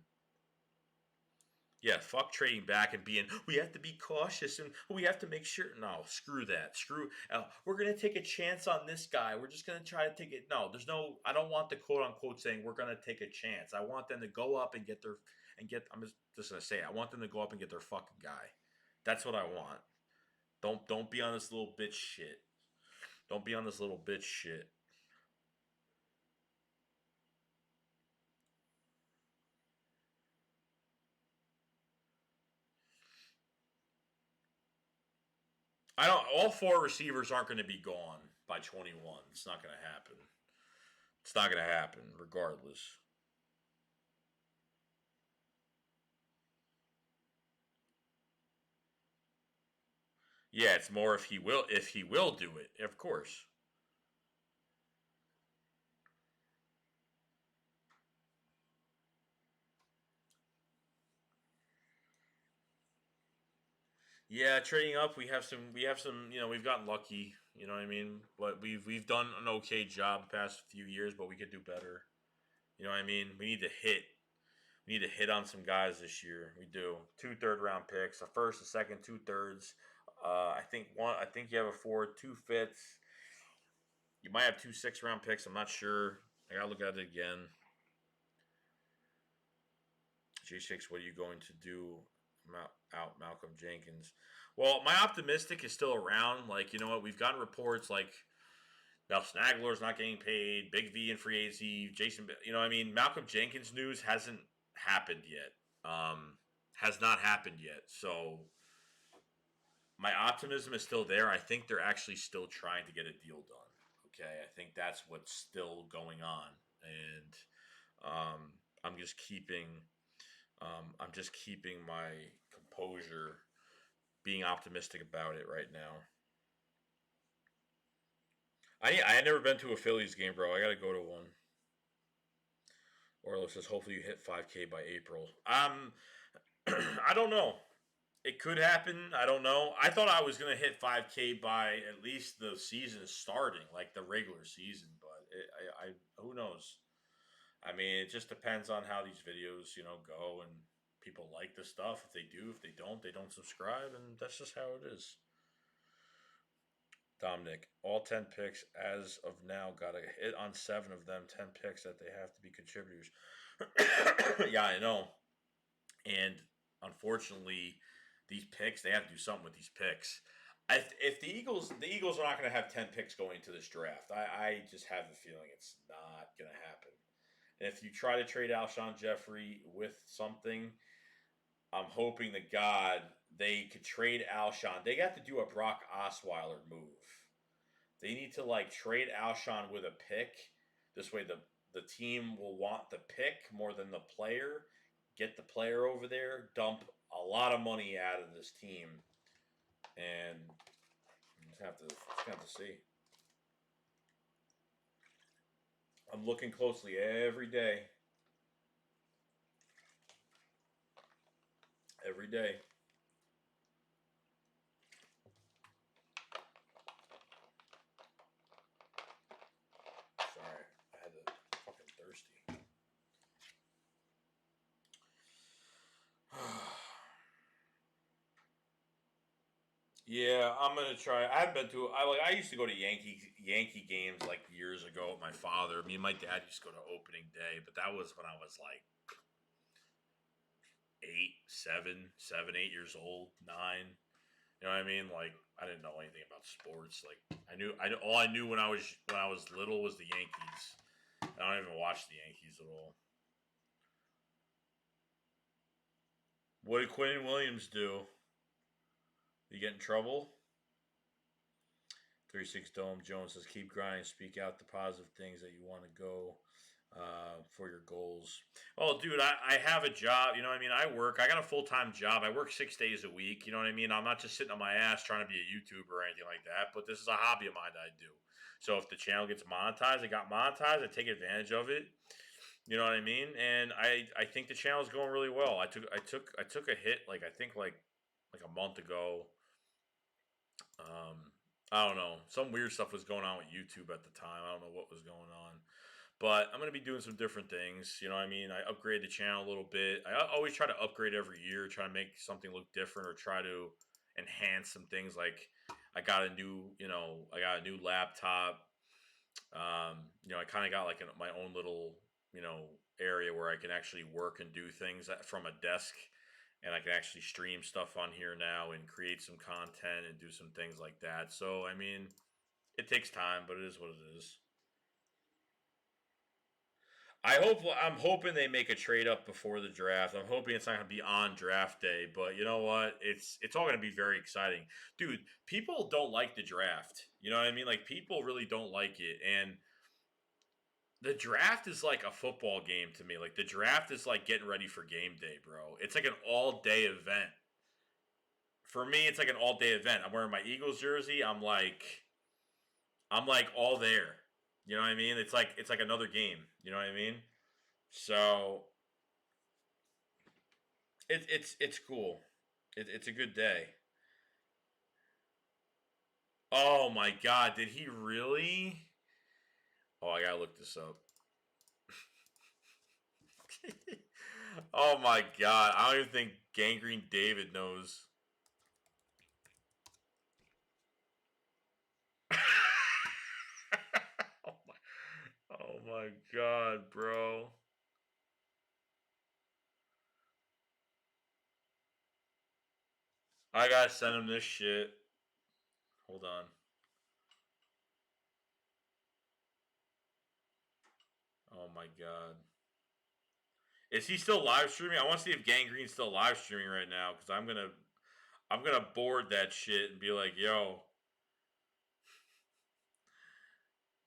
Yeah, fuck trading back and being, we have to be cautious and we have to make sure. No, screw that. We're going to take a chance on this guy. We're just going to try to take it. No, I don't want the quote unquote saying we're going to take a chance. I want them to go up and I'm just going to say it. I want them to go up and get their fucking guy. That's what I want. Don't be on this little bitch shit. Don't be on this little bitch shit. All four receivers aren't going to be gone by 21. It's not going to happen. It's not going to happen, regardless. Yeah, it's more if he will do it, of course. Yeah, trading up, we have some, we've gotten lucky, you know what I mean? But we've done an okay job the past few years, but we could do better. You know what I mean? We need to hit on some guys this year. We do. Two third round picks, a first, a second, two thirds. I think you have a fourth, two fifths. You might have two six-round picks. I'm not sure. I gotta look at it again. J6, what are you going to do out Malcolm Jenkins? Well, my optimistic is still around. Like, you know what? We've gotten reports like now Snagler's not getting paid, Big V in free agency, Jason, Malcolm Jenkins news hasn't happened yet. Has not happened yet. So my optimism is still there. I think they're actually still trying to get a deal done. Okay, I think that's what's still going on, and um, I'm just keeping I'm just keeping my composure, being optimistic about it right now. I had never been to a Phillies game, bro. I gotta go to one. Orlo says, hopefully you hit 5K by April. I don't know. It could happen. I don't know. I thought I was gonna hit 5K by at least the season starting, like the regular season. But who knows? I mean, it just depends on how these videos, go and people like the stuff. If they do, if they don't subscribe, and that's just how it is. Dominic, all 10 picks as of now got a hit on 7 of them, 10 picks that they have to be contributors. Yeah, I know. And unfortunately, these picks, they have to do something with these picks. If the Eagles are not going to have 10 picks going into this draft. I just have a feeling it's not going to happen. And if you try to trade Alshon Jeffrey with something, I'm hoping to God they could trade Alshon. They got to do a Brock Osweiler move. They need to like trade Alshon with a pick. This way the team will want the pick more than the player. Get the player over there, dump a lot of money out of this team, and just have to see. I'm looking closely every day. Every day. Sorry, I had to fucking thirsty. Yeah, I'm gonna try. I haven't been to. I used to go to Yankee games like years ago with my father. Me and my dad used to go to opening day, but that was when I was like 8, 7, 8 years old, 9. You know what I mean? Like I didn't know anything about sports. Like all I knew when I was little was the Yankees. I don't even watch the Yankees at all. What did Quinn Williams do? Did he get in trouble? 36 Dome Jones says, keep grinding, speak out the positive things that you want to go for your goals. Oh, dude, I have a job. You know what I mean? I got a full time job. I work 6 days a week. You know what I mean? I'm not just sitting on my ass trying to be a YouTuber or anything like that, but this is a hobby of mine that I do. So if the channel gets monetized, it got monetized, I take advantage of it. You know what I mean? And I think the channel is going really well. I took a hit like a month ago. I don't know. Some weird stuff was going on with YouTube at the time. I don't know what was going on. But I'm going to be doing some different things. You know what I mean? I upgrade the channel a little bit. I always try to upgrade every year, try to make something look different or try to enhance some things. Like I got a new laptop. I kind of got like my own little, area where I can actually work and do things from a desk, and I can actually stream stuff on here now and create some content and do some things like that. So I mean, it takes time, but it is what it is. I'm hoping they make a trade up before the draft. I'm hoping it's not going to be on draft day, but you know what? It's all going to be very exciting, dude. People don't like the draft. You know what I mean? Like people really don't like it, and The draft is like a football game to me. Like the draft is like getting ready for game day, bro. It's like an all day event. For me, it's like an all day event. I'm wearing my Eagles jersey. I'm like all there. You know what I mean? It's like another game. You know what I mean? So it's cool. It's a good day. Oh my god, did he really? Oh, I gotta look this up. Oh my god, I don't even think Gangrene David knows. oh my god, bro. I gotta send him this shit. Hold on. Oh my god. Is he still live streaming? I want to see if Gangrene's still live streaming right now because I'm gonna board that shit and be like, yo,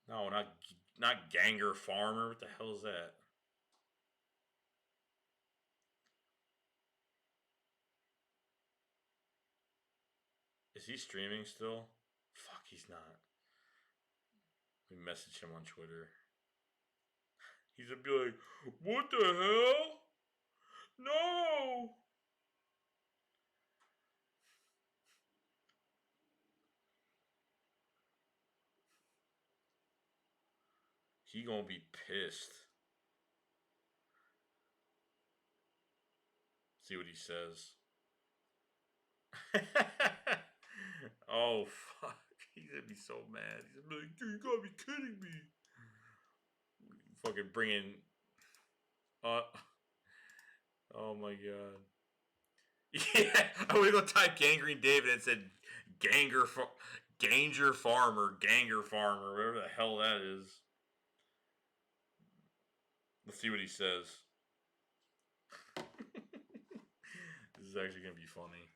no, not Ganger Farmer. What the hell is that? Is he streaming still? Fuck, he's not. We message him on Twitter. He's gonna be like, what the hell? No. He gonna be pissed. See what he says. Oh fuck. He's gonna be so mad. He's gonna be like, dude, you gotta be kidding me. Fucking bringing uh oh my god. Yeah, I would go type Gangrene David and said Ganger Farmer, Ganger Farmer, whatever the hell that is. Let's see what he says. This is actually gonna be funny.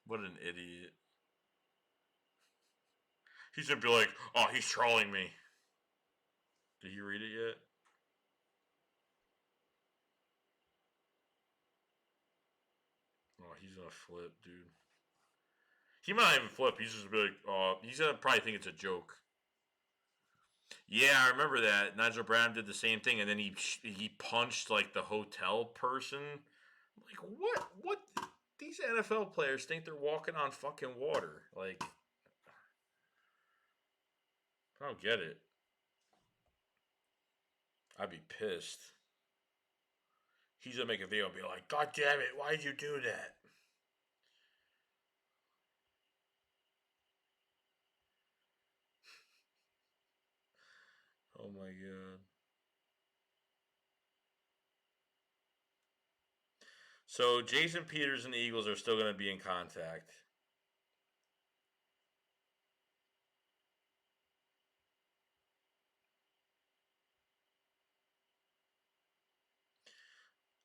What an idiot. He's gonna be like, oh, he's trolling me. Did you read it yet? Oh, he's gonna flip, dude. He might not even flip. He's just be like, oh, he's gonna probably think it's a joke. Yeah, I remember that. Nigel Brown did the same thing, and then he punched like the hotel person. I'm like, what? What? These NFL players think they're walking on fucking water. Like, I don't get it. I'd be pissed. He's gonna make a video and be like, God damn it, why did you do that? Oh my god. So Jason Peters and the Eagles are still gonna be in contact.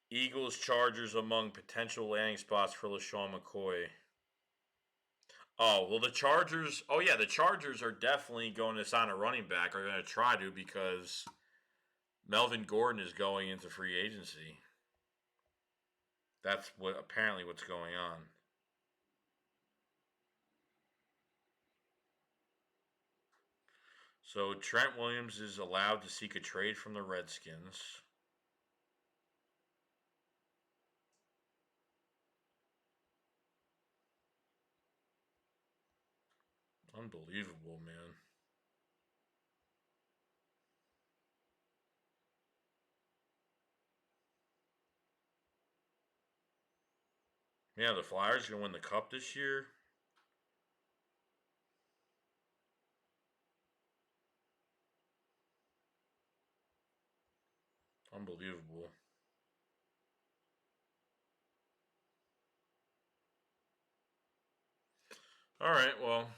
Eagles Chargers among potential landing spots for LaShawn McCoy. Oh, well, the Chargers. Oh, yeah, the Chargers are definitely going to sign a running back, are going to try to, because Melvin Gordon is going into free agency. That's what's going on. So Trent Williams is allowed to seek a trade from the Redskins. Unbelievable, man. Yeah, the Flyers going to win the Cup this year. Unbelievable. All right, well,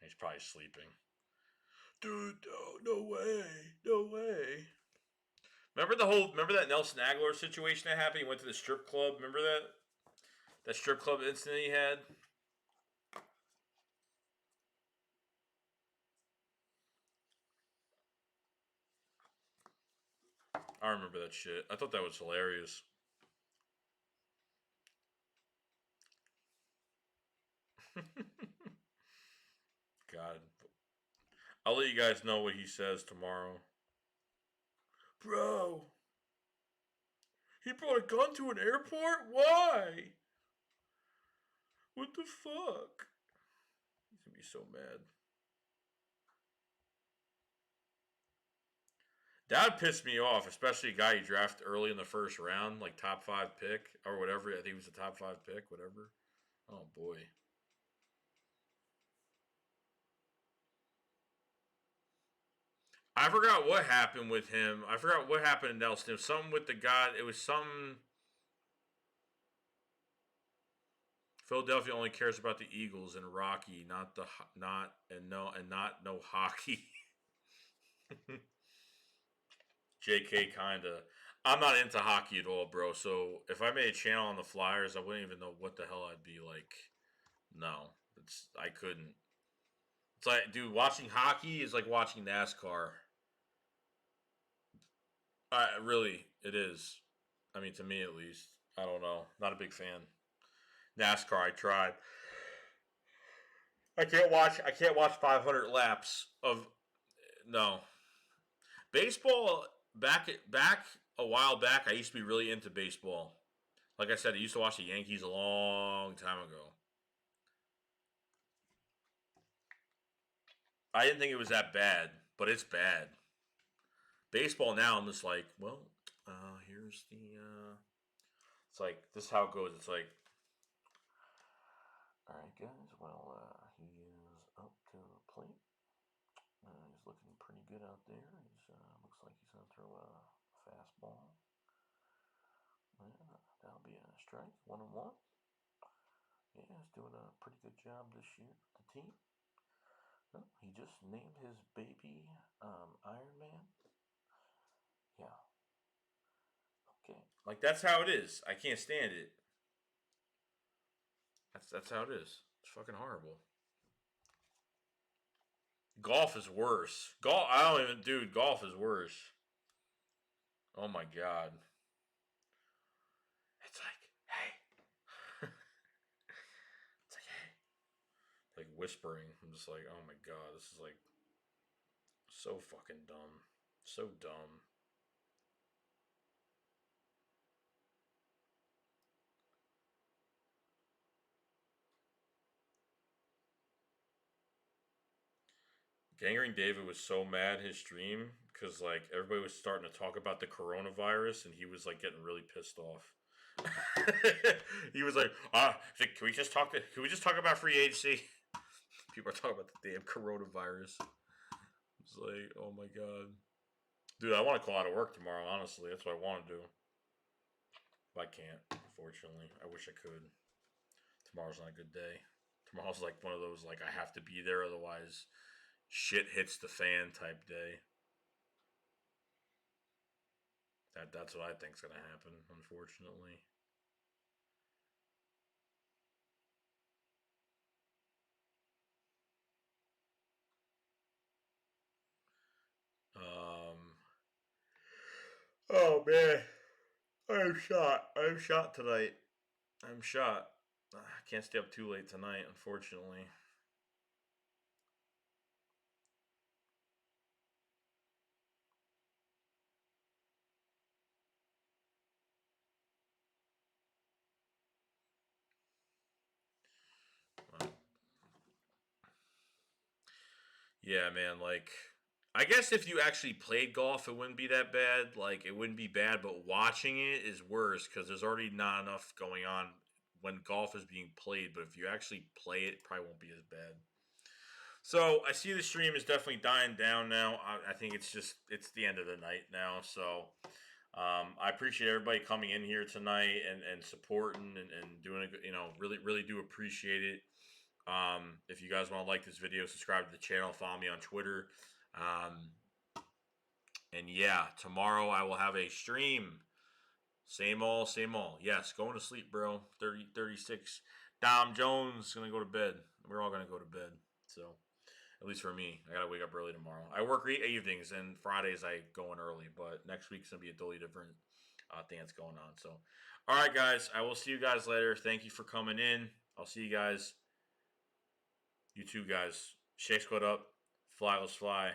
he's probably sleeping. Dude, no way, no way. Remember that Nelson Aguilar situation that happened? He went to the strip club. Remember that strip club incident he had? I remember that shit. I thought that was hilarious. God. I'll let you guys know what he says tomorrow. Bro, he brought a gun to an airport? Why? What the fuck? He's gonna be so mad. That would piss me off, especially a guy you draft early in the first round, like top 5 pick or whatever. I think he was a top 5 pick, whatever. Oh boy. I forgot what happened with him. I forgot what happened to Nelson. It was something with the guy. It was something. Philadelphia only cares about the Eagles and Rocky, not the not and no and not no hockey. JK kinda. I'm not into hockey at all, bro. So if I made a channel on the Flyers, I wouldn't even know what the hell I'd be like. No, I couldn't. It's like, dude, watching hockey is like watching NASCAR. Really, it is. I mean, to me at least. I don't know. Not a big fan. NASCAR, I tried. I can't watch 500 laps of no. Baseball back a while back I used to be really into baseball. Like I said, I used to watch the Yankees a long time ago. I didn't think it was that bad, but it's bad. Baseball now I'm just like, well, here's the it's like this is how it goes. It's like all right, guys. Well, he is up to the plate. He's looking pretty good out there. He's looks like he's gonna throw a fastball. Yeah, that'll be a strike. 1-1. Yeah, he's doing a pretty good job this year with the team. Oh, he just named his baby Iron Man. Yeah. Okay. Like that's how it is. I can't stand it. That's how it is. It's fucking horrible. Golf is worse. Golf. I don't even. Dude, golf is worse. Oh my god. It's like, hey. It's like, hey. Like whispering. I'm just like, oh my god, this is like so fucking dumb. So dumb. Gangrene David was so mad his stream because like everybody was starting to talk about the coronavirus and he was like getting really pissed off. He was like, can we just talk about free agency? People are talking about the damn coronavirus. It's like, oh my god. Dude, I want to call out of work tomorrow, honestly. That's what I want to do. But I can't, unfortunately. I wish I could. Tomorrow's not a good day. Tomorrow's like one of those like I have to be there, otherwise shit hits the fan type day. That's what I think's gonna happen, unfortunately. Um. Oh man, I'm shot. I'm shot tonight. I'm shot. I can't stay up too late tonight, unfortunately. Yeah, man. Like, I guess if you actually played golf, it wouldn't be that bad. Like, it wouldn't be bad, but watching it is worse because there's already not enough going on when golf is being played. But if you actually play it, it probably won't be as bad. So I see the stream is definitely dying down now. I think it's the end of the night now. So I appreciate everybody coming in here tonight and supporting and doing it. Really do appreciate it. If you guys want to like this video, subscribe to the channel, follow me on Twitter. Um, And yeah, tomorrow I will have a stream. Same old, same old. Yes, going to sleep, bro. 36. Dom Jones is going to go to bed. We're all going to go to bed. So, at least for me, I got to wake up early tomorrow. I work evenings, and Fridays I go in early. But next week's going to be a totally different thing that's going on. So, all right, guys. I will see you guys later. Thank you for coming in. I'll see you guys. You too, guys. Shake Squad up. Fly, let's fly.